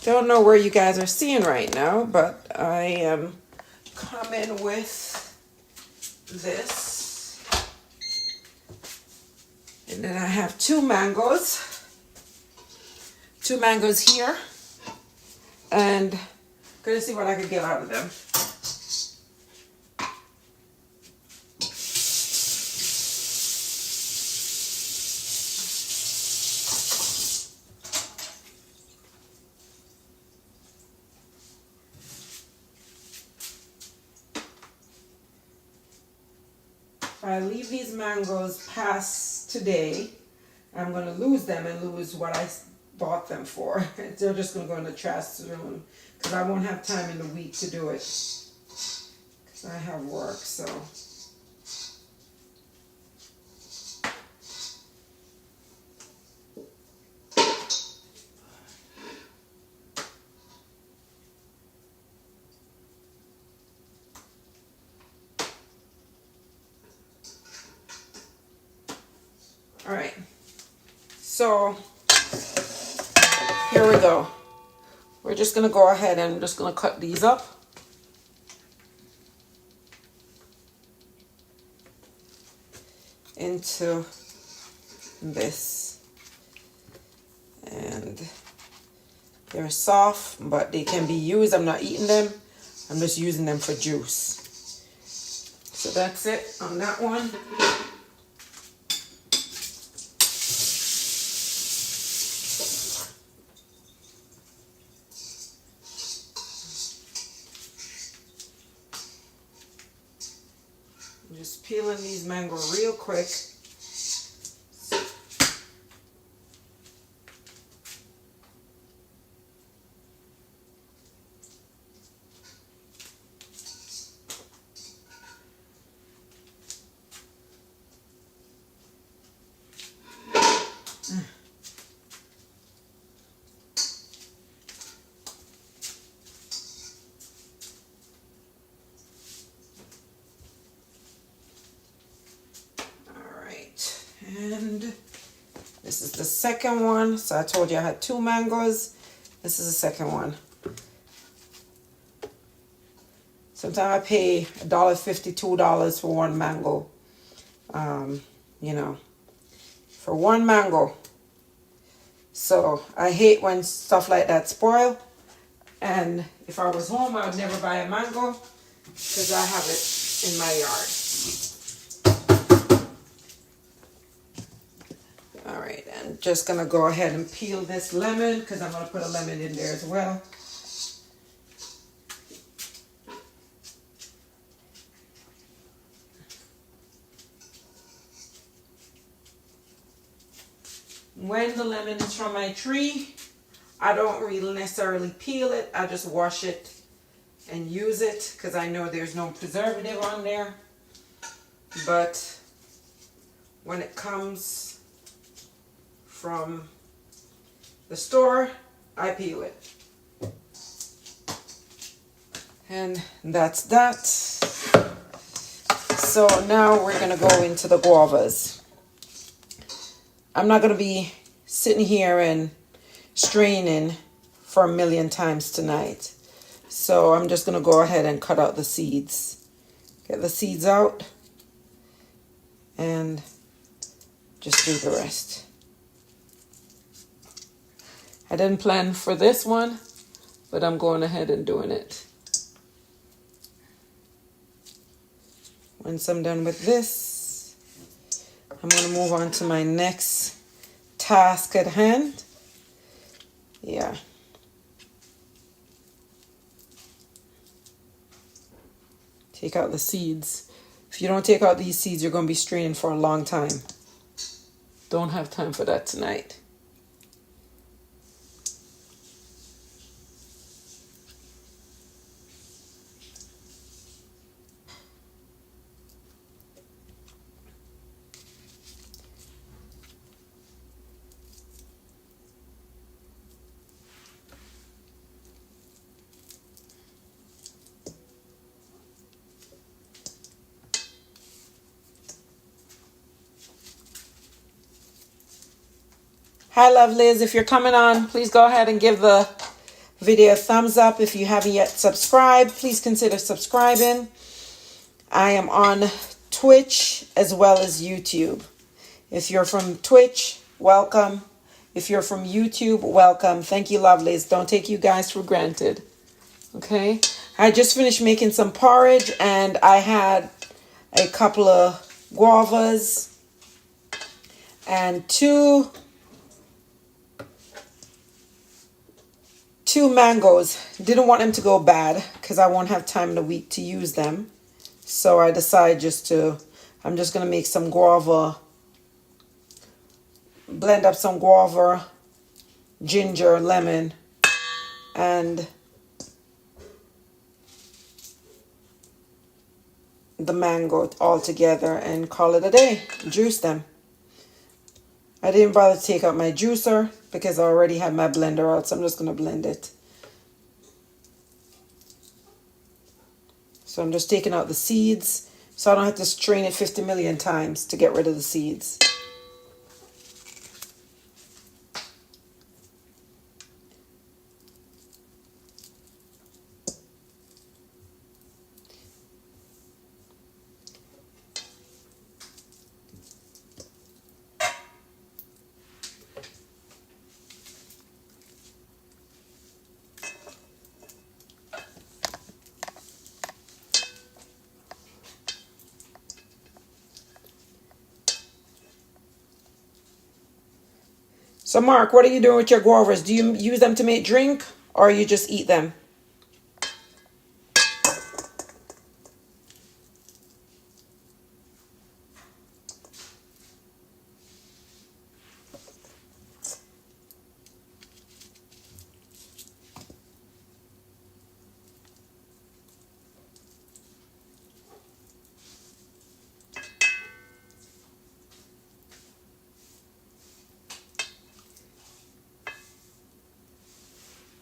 don't know where you guys are seeing right now, but I am coming with this, and then I have two mangoes here, and gonna see what I can get out of them. If I leave these mangoes past today, I'm going to lose them and lose what I bought them for. They're just going to go in the trash soon because I won't have time in the week to do it because I have work. So all right, so here we go. We're just going to go ahead and I'm just going to cut these up. Into this. And they're soft, but they can be used. I'm not eating them. I'm just using them for juice. So that's it on that one. Just peeling these mango real quick. And this is the second one. So I told you I had two mangoes. This is the second one. Sometimes I pay $1.50, $2 for one mango. You know, for one mango. So I hate when stuff like that spoil. And if I was home, I would never buy a mango because I have it in my yard. All right, and just gonna go ahead and peel this lemon because I'm gonna put a lemon in there as well. When the lemon is from my tree, I don't really necessarily peel it. I just wash it and use it because I know there's no preservative on there. But when it comes from the store, I peel it. And that's that. So now we're gonna go into the guavas. I'm not gonna be sitting here and straining for a million times tonight. So I'm just gonna go ahead and cut out the seeds. Get the seeds out and just do the rest. I didn't plan for this one, but I'm going ahead and doing it. Once I'm done with this, I'm going to move on to my next task at hand. Yeah. Take out the seeds. If you don't take out these seeds, you're going to be straining for a long time. Don't have time for that tonight. Hi, lovelies. If you're coming on, please go ahead and give the video a thumbs up. If you haven't yet subscribed, please consider subscribing. I am on Twitch as well as YouTube. If you're from Twitch, welcome. If you're from YouTube, welcome. Thank you, lovelies. Don't take you guys for granted. Okay? I just finished making some porridge and I had a couple of guavas and two mangoes. Didn't want them to go bad because I won't have time in the week to use them. So I decided I'm just going to make some guava, blend up some guava, ginger, lemon, and the mango all together and call it a day. Juice them. I didn't bother to take out my juicer because I already had my blender out, so I'm just going to blend it. So I'm just taking out the seeds so I don't have to strain it 50 million times to get rid of the seeds. So Mark, what are you doing with your guavas? Do you use them to make drink or you just eat them?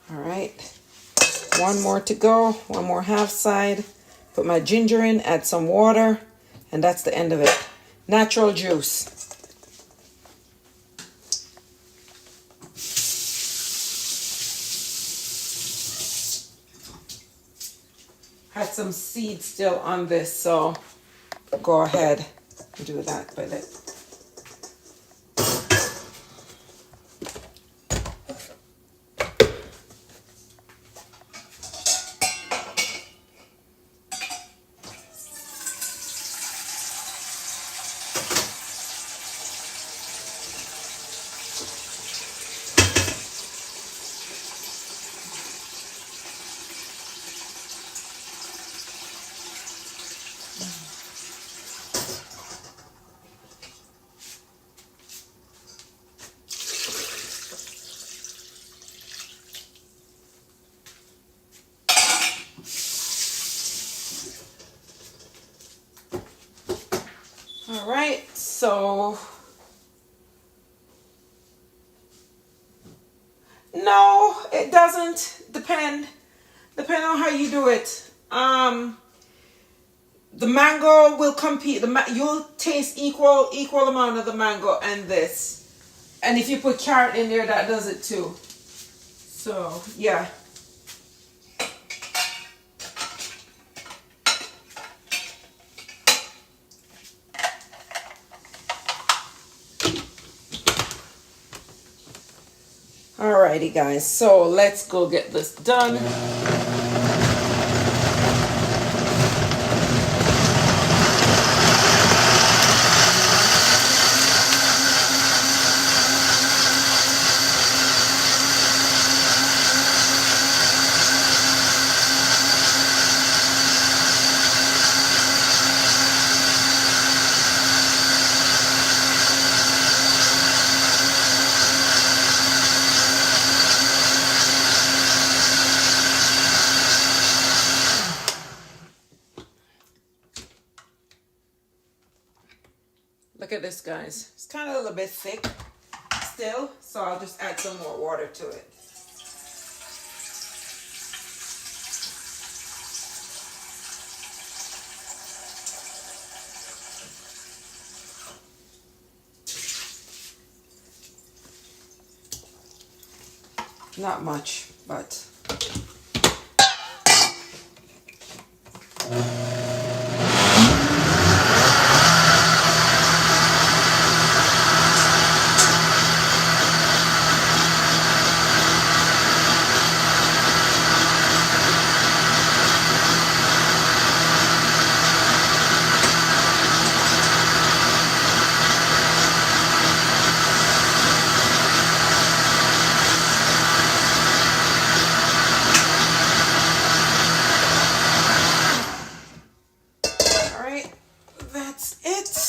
All right, one more to go, one more half side. Put my ginger in, add some water, and that's the end of it. Natural juice. Had some seeds still on this, so go ahead and do that with it. All right, so no, it doesn't depend on how you do it. The mango will compete. You'll taste equal amount of the mango and this, and if you put carrot in there, that does it too. So yeah. Alrighty guys, so let's go get this done. Look at this, guys. It's kind of a little bit thick still, so I'll just add some more water to it. Not much, but.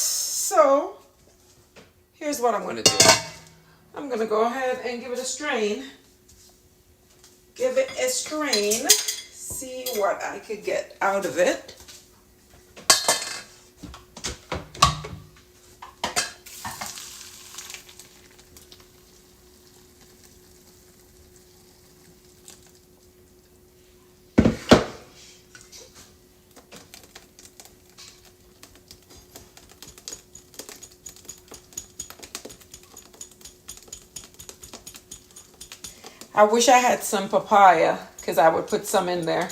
So, here's what I'm going to do. I'm going to go ahead and give it a strain. Give it a strain. See what I could get out of it. I wish I had some papaya because I would put some in there.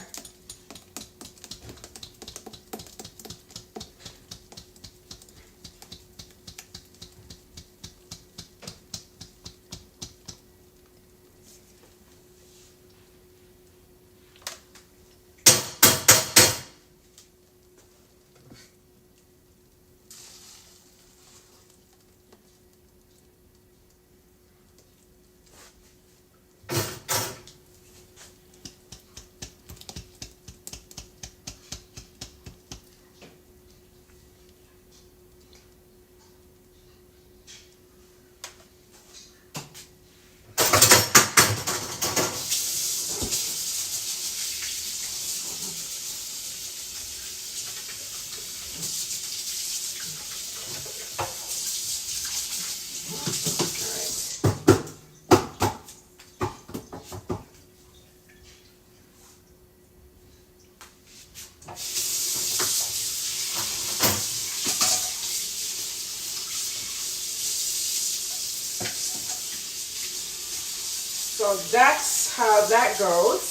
So that's how that goes.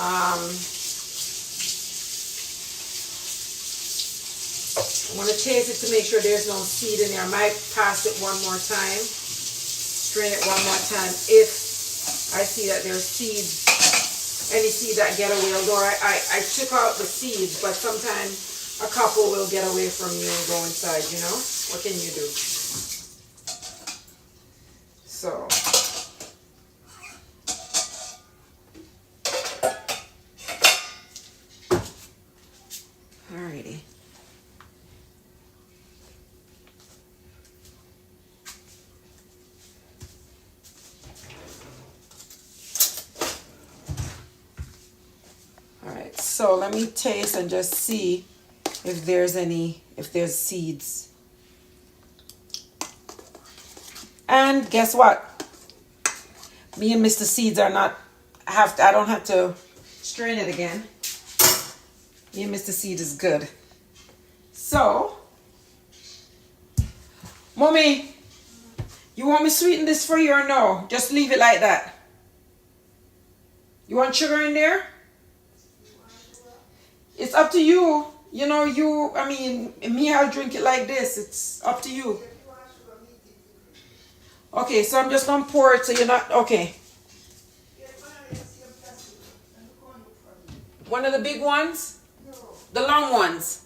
I'm going to taste it to make sure there's no seed in there. I might pass it one more time, strain it one more time if I see that there's seeds, any seed that get away. Although I took out the seeds, but sometimes a couple will get away from you and go inside, you know? What can you do? So, alrighty. Alright, so let me taste and just see if there's seeds. And guess what? Me and Mr. Seeds are not, I don't have to strain it again. Me and Mr. Seed is good. So, Mommy, you want me to sweeten this for you or no? Just leave it like that. You want sugar in there? It's up to you. You know, me, I'll drink it like this. It's up to you. Okay, so I'm just going to pour it so you're not, okay. One of the big ones? The long ones?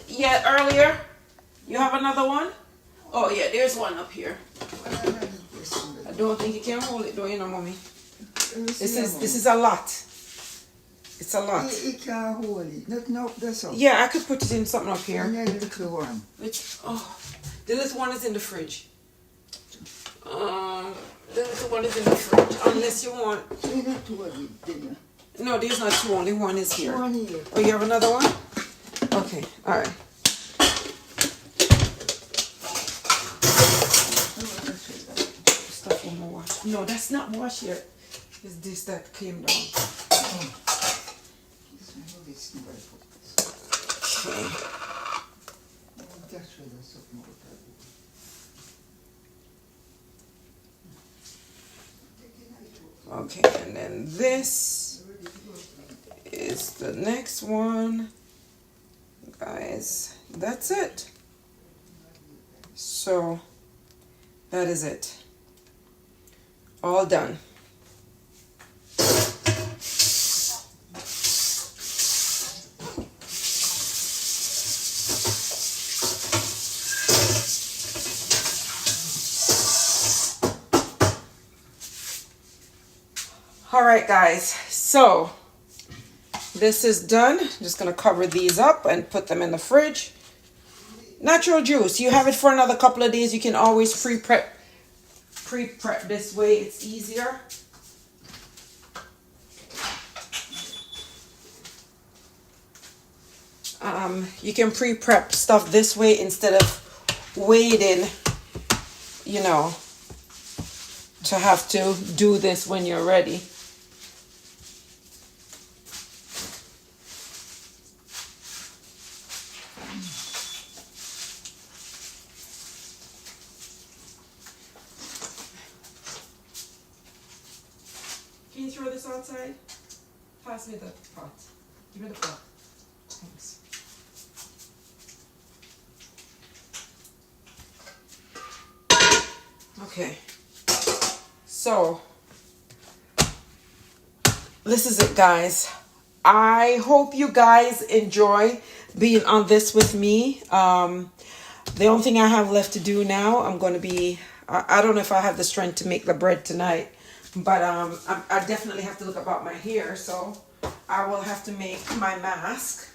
Yeah, earlier. You have another one? Oh, yeah, there's one up here. I don't think you can hold it though, you know, Mommy. This is a lot. It's a lot. You can't hold it. No, that's all. Yeah, I could put it in something up here. Yeah, the little one. The little one is in the fridge. The little one is in the fridge. Unless you want. No, there's not two. Only one is here. One here. Oh, you have another one? Okay, all right. Stuff on my wash. No, that's not wash yet. It's this that came down. Okay. Okay, and then this is the next one. Guys, that's it. So that is it. All done. All right, guys, so this is done. Just gonna cover these up and put them in the fridge. Natural juice, you have it for another couple of days. You can always pre-prep this way. It's easier. You can pre-prep stuff this way instead of waiting, you know, to have to do this when you're ready. Can you throw this outside? Pass me the pot. Give me the pot. Thanks. Okay. So, this is it, guys. I hope you guys enjoy being on this with me. The only thing I have left to do now, I'm going to be, I don't know if I have the strength to make the bread tonight, but I definitely have to look about my hair, so I will have to make my mask.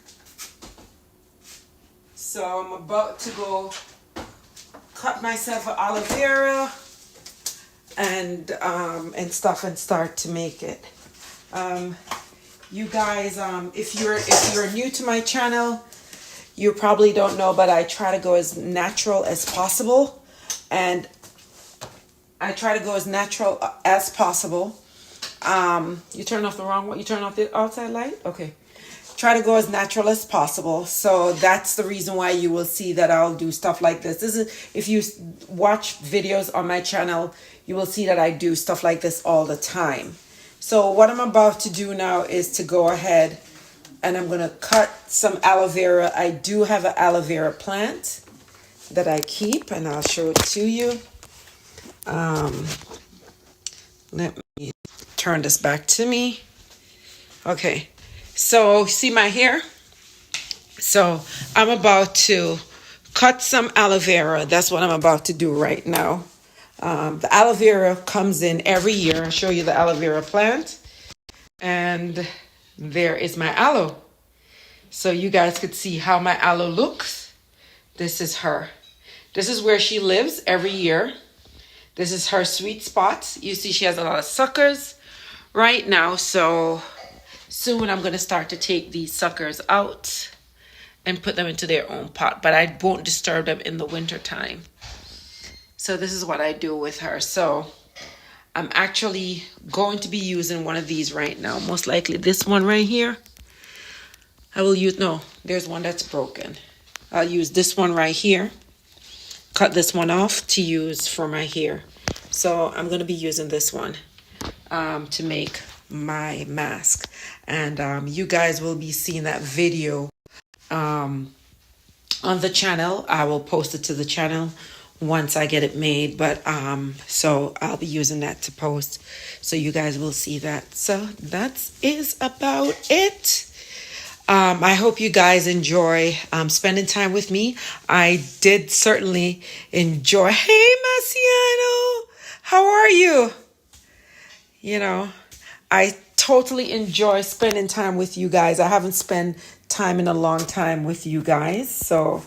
So I'm about to go cut myself an aloe vera and stuff and start to make it. You guys, if you're new to my channel, you probably don't know, but I try to go as natural as possible, and I try to go as natural as possible. You turn off the wrong one. You turn off the outside light. Okay. Try to go as natural as possible. So that's the reason why you will see that I'll do stuff like this. This is, if you watch videos on my channel, you will see that I do stuff like this all the time. So what I'm about to do now is to go ahead and I'm going to cut some aloe vera. I do have an aloe vera plant that I keep, and I'll show it to you. Let me turn this back to me. Okay. So see my hair? So I'm about to cut some aloe vera. That's what I'm about to do right now. The aloe vera comes in every year. I'll show you the aloe vera plant. And there is my aloe. So you guys could see how my aloe looks. This is her. This is where she lives every year. This is her sweet spot. You see she has a lot of suckers right now. So soon I'm going to start to take these suckers out and put them into their own pot. But I won't disturb them in the winter time. So this is what I do with her. So I'm actually going to be using one of these right now. Most likely this one right here. I will use, no, there's one that's broken. I'll use this one right here. Cut this one off to use for my hair. So I'm going to be using this one to make my mask. And you guys will be seeing that video on the channel. I will post it to the channel once I get it made, but so I'll be using that to post, so you guys will see that. So that is about it. I hope you guys enjoy spending time with me. I did certainly enjoy. Hey Marciano, how are you? You know, I totally enjoy spending time with you guys. I haven't spent time in a long time with you guys, so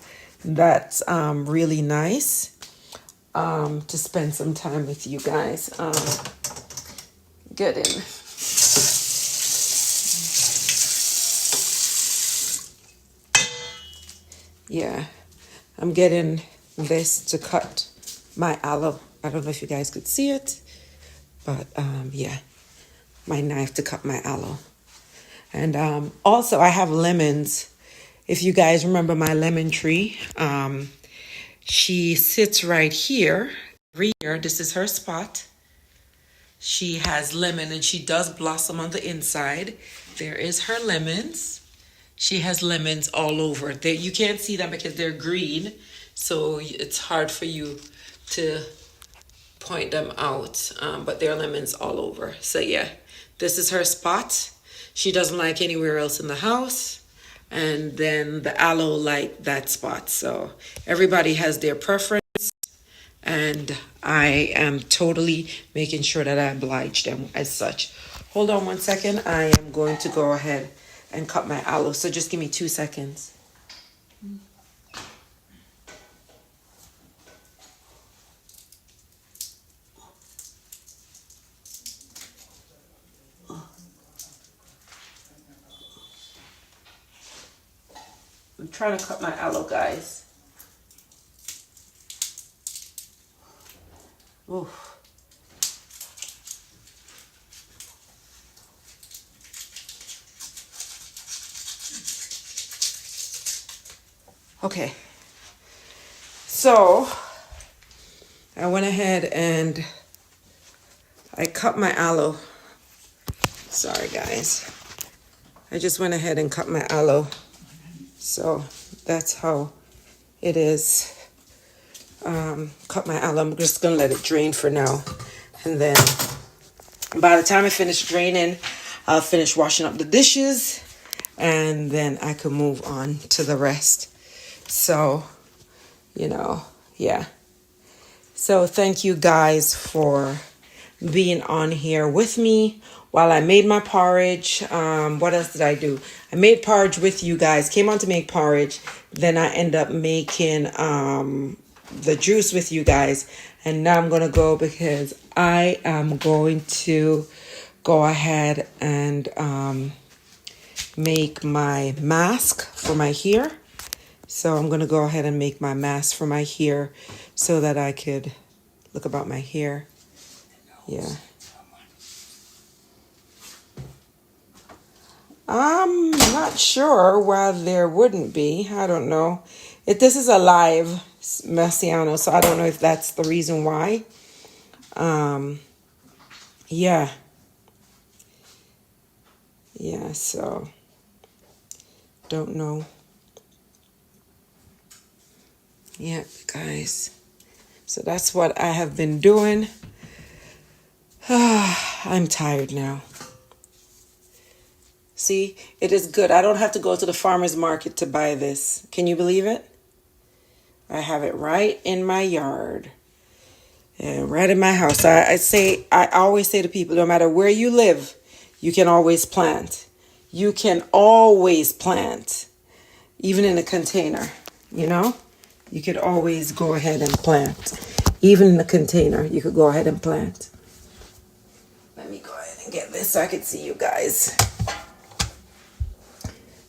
that's really nice to spend some time with you guys. Get in. Yeah, I'm getting this to cut my aloe. I don't know if you guys could see it, but yeah, my knife to cut my aloe. And also I have lemons. If you guys remember my lemon tree, she sits right here every year. This is her spot. She has lemon and she does blossom on the inside. There is her lemons. She has lemons all over. You can't see them because they're green, so it's hard for you to point them out, but there are lemons all over. So yeah, this is her spot. She doesn't like anywhere else in the house, and then the aloe like that spot. So everybody has their preference, and I am totally making sure that I oblige them as such. Hold on one second. I am going to go ahead and cut my aloe, so just give me 2 seconds. I'm trying to cut my aloe, guys. Oof. Okay. So I went ahead and I cut my aloe. Sorry, guys. I just went ahead and cut my aloe. So that's how it is. Cut my aloe. I'm just going to let it drain for now. And then by the time I finish draining, I'll finish washing up the dishes. And then I can move on to the rest. So, yeah. So thank you guys for being on here with me while I made my porridge. What else did I do? I made porridge with you guys. Came on to make porridge. Then I end up making the juice with you guys. And now I'm going to go because I am going to go ahead and make my mask for my hair. So I'm going to go ahead and make my mask for my hair so that I could look about my hair. Yeah. I'm not sure why there wouldn't be. I don't know. This is a live Messiano, so I don't know if that's the reason why. Yeah. Yeah, so don't know. Yeah, guys. So that's what I have been doing. I'm tired now. See, it is good. I don't have to go to the farmer's market to buy this. Can you believe it? I have it right in my yard. And right in my house. I always say to people, no matter where you live, you can always plant. You can always plant. Even in a container, You could always go ahead and plant. Even in a container, you could go ahead and plant. Let me go ahead and get this so I can see you guys.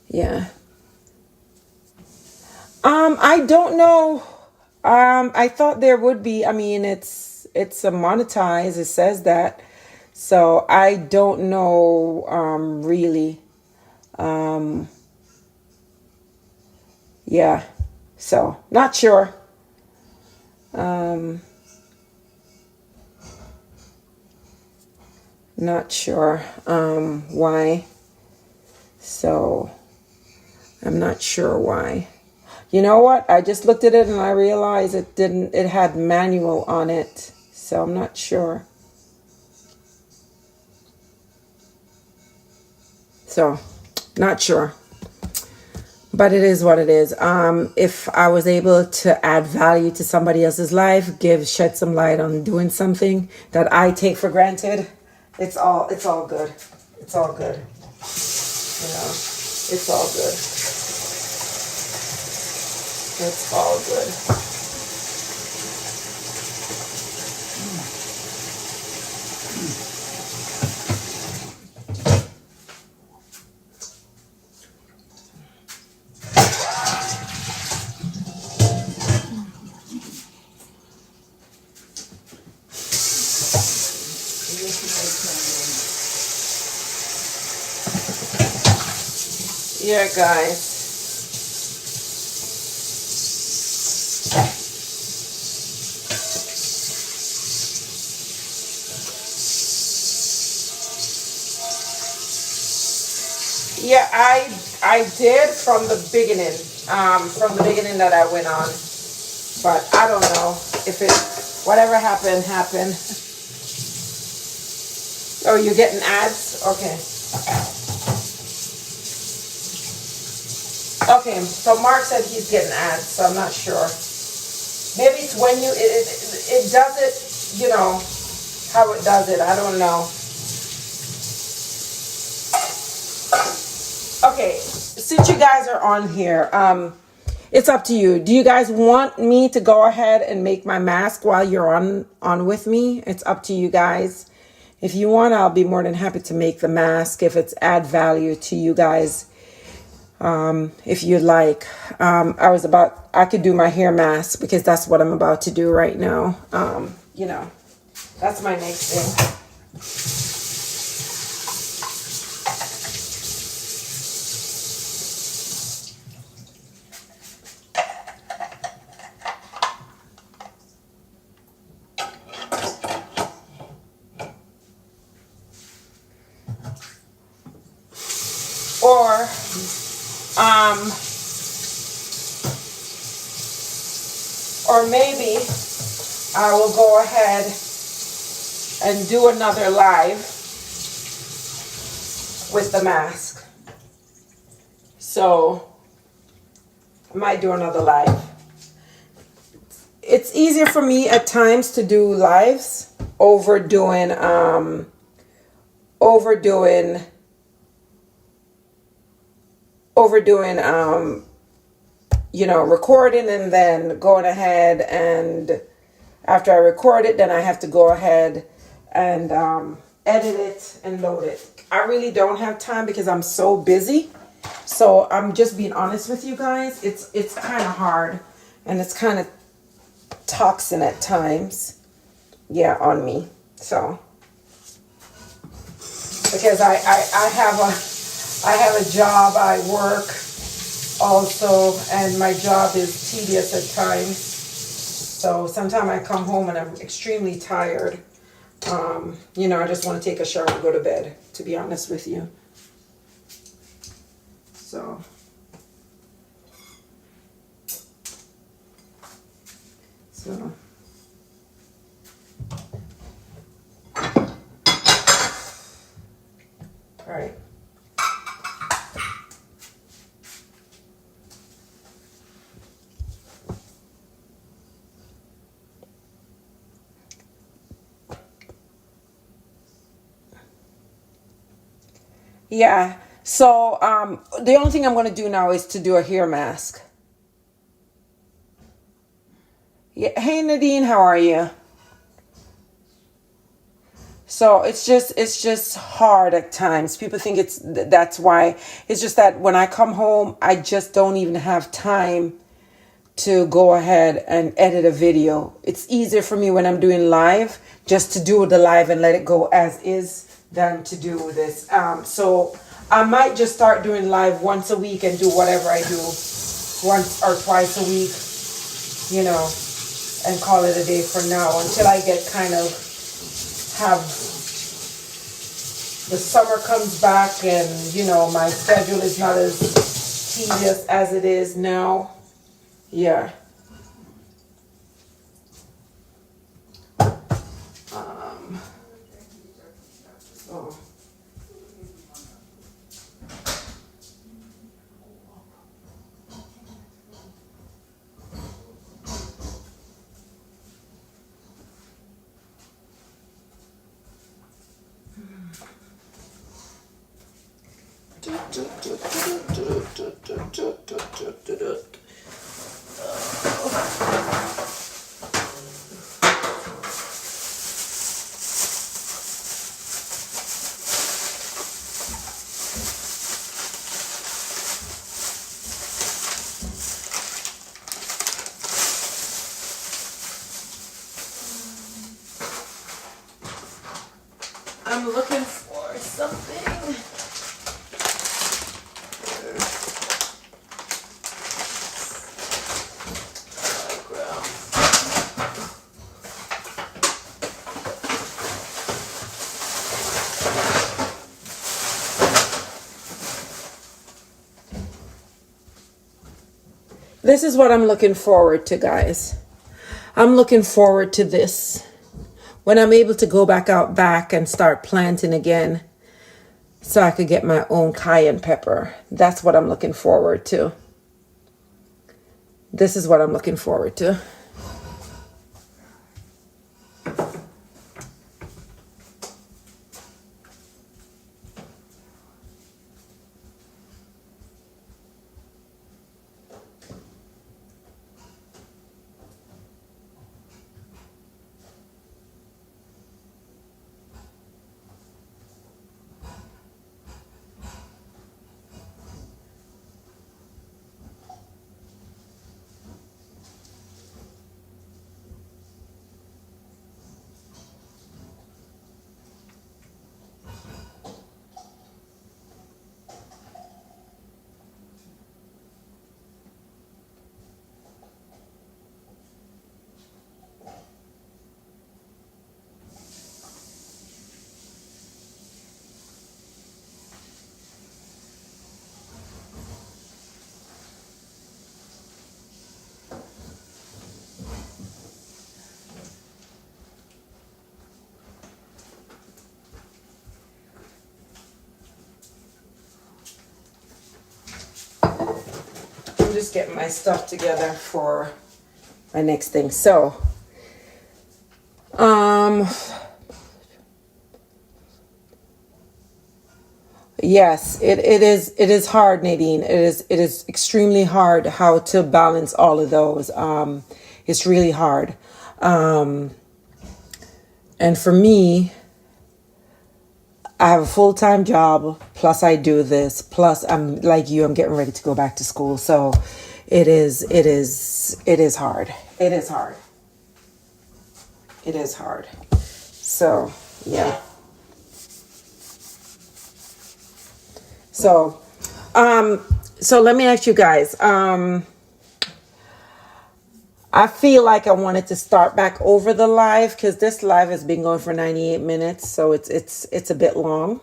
Yeah. I don't know. I thought there would be. I mean, it's a monetized. It says that. So I don't know really. Yeah. So not sure. Not sure why. So I'm not sure why. You know what? I just looked at it and I realized it had manual on it. So I'm not sure. So, not sure. But it is what it is. If I was able to add value to somebody else's life, shed some light on doing something that I take for granted, it's all good. It's all good. It's all good. It's all good. Yeah, guys. Yeah, I did from the beginning. From the beginning that I went on. But I don't know if it, whatever happened, happened. Oh, you're getting ads? Okay. Okay, so Mark said he's getting ads, so I'm not sure. Maybe it's when you, it does it, you know, how it does it. I don't know. Okay, since you guys are on here, it's up to you. Do you guys want me to go ahead and make my mask while you're on with me? It's up to you guys. If you want, I'll be more than happy to make the mask if it's add value to you guys. If you'd like. I could do my hair mask because that's what I'm about to do right now. You know, that's my next thing. Or maybe I will go ahead and do another live with the mask. So I might do another live. It's easier for me at times to do lives over doing you know, recording and then going ahead, and after I record it, then I have to go ahead and edit it and load it. I really don't have time because I'm so busy. So I'm just being honest with you guys. It's kind of hard and it's kind of toxin at times. Yeah, on me. So because I have a job, I work also, and my job is tedious at times. So sometimes I come home and I'm extremely tired. You know, I just want to take a shower and go to bed, to be honest with you. So all right. Yeah, so the only thing I'm going to do now is to do a hair mask. Yeah, hey Nadine, how are you? So it's just hard at times. People think that's why. It's just that when I come home, I just don't even have time to go ahead and edit a video. It's easier for me when I'm doing live just to do the live and let it go as is than to do this. So I might just start doing live once a week and do whatever I do once or twice a week, you know, and call it a day for now until I get kind of have the summer comes back and, you know, my schedule is not as tedious as it is now. Yeah. So. I'm looking for something. This is what I'm looking forward to, guys. I'm looking forward to this. When I'm able to go back and start planting again so I could get my own cayenne pepper. That's what I'm looking forward to. This is what I'm looking forward to. I'm just getting my stuff together for my next thing. So, yes, it is hard, Nadine. It is extremely hard how to balance all of those. It's really hard. And for me, I have a full-time job, plus I do this, plus I'm like you, I'm getting ready to go back to school. So it is hard. It is hard. It is hard. So, yeah. So let me ask you guys, I feel like I wanted to start back over the live because this live has been going for 98 minutes. So it's a bit long,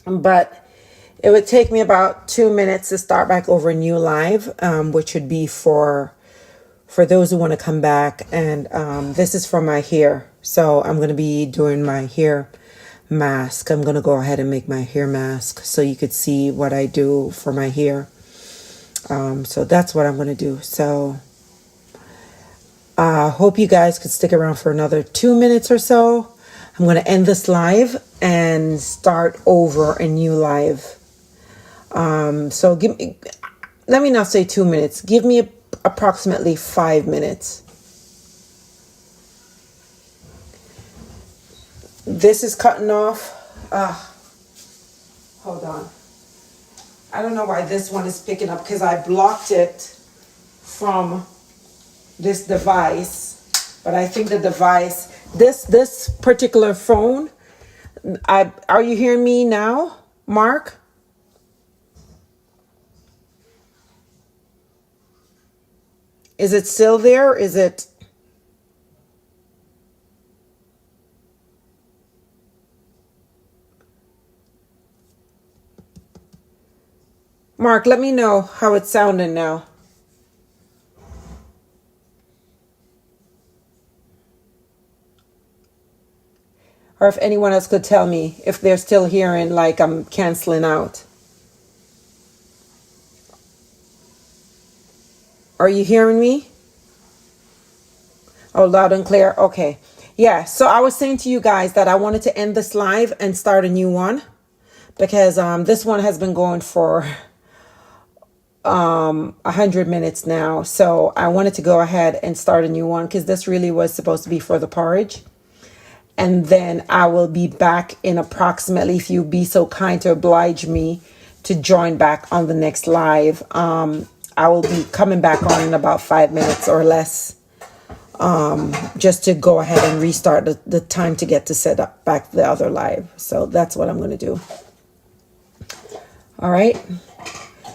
but it would take me about 2 minutes to start back over a new live, which would be for those who want to come back. And this is for my hair. So I'm going to be doing my hair mask. I'm going to go ahead and make my hair mask so you could see what I do for my hair. So that's what I'm going to do. So I hope you guys could stick around for another 2 minutes or so. I'm going to end this live and start over a new live. So let me not say 2 minutes. Give me approximately 5 minutes. This is cutting off. Hold on. I don't know why this one is picking up because I blocked it from this device, but I think the device, this particular phone, are you hearing me now, Mark? Is it still there? Is it? Mark, let me know how it's sounding now. Or if anyone else could tell me if they're still hearing like I'm canceling out. Are you hearing me? Oh, loud and clear. Okay. Yeah. So I was saying to you guys that I wanted to end this live and start a new one because this one has been going for 100 minutes now. So I wanted to go ahead and start a new one because this really was supposed to be for the porridge. And then I will be back in approximately, if you be so kind to oblige me to join back on the next live. I will be coming back on in about 5 minutes or less, just to go ahead and restart the time to get to set up back the other live. So that's what I'm going to do. All right.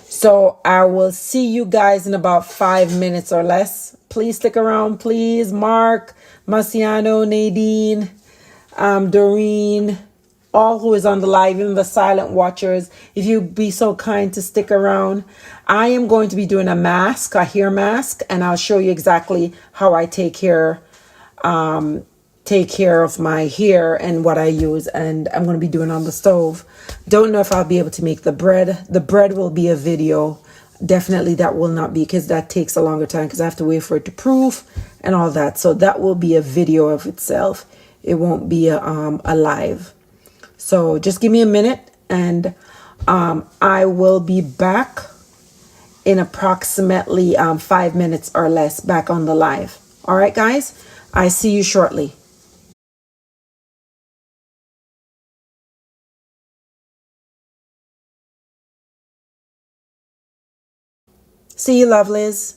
So I will see you guys in about 5 minutes or less. Please stick around, please. Mark, Marciano, Nadine, Doreen, all who is on the live, even the silent watchers, if you be so kind to stick around. I am going to be doing a mask, a hair mask, and I'll show you exactly how I take care of my hair and what I use, and I'm going to be doing on the stove. Don't know if I'll be able to make the bread. The bread will be a video. Definitely that will not be, because that takes a longer time because I have to wait for it to proof and all that. So that will be a video of itself. It won't be a live. So just give me a minute, and I will be back in approximately 5 minutes or less, back on the live. All right, guys, I see you shortly. See you, lovelies.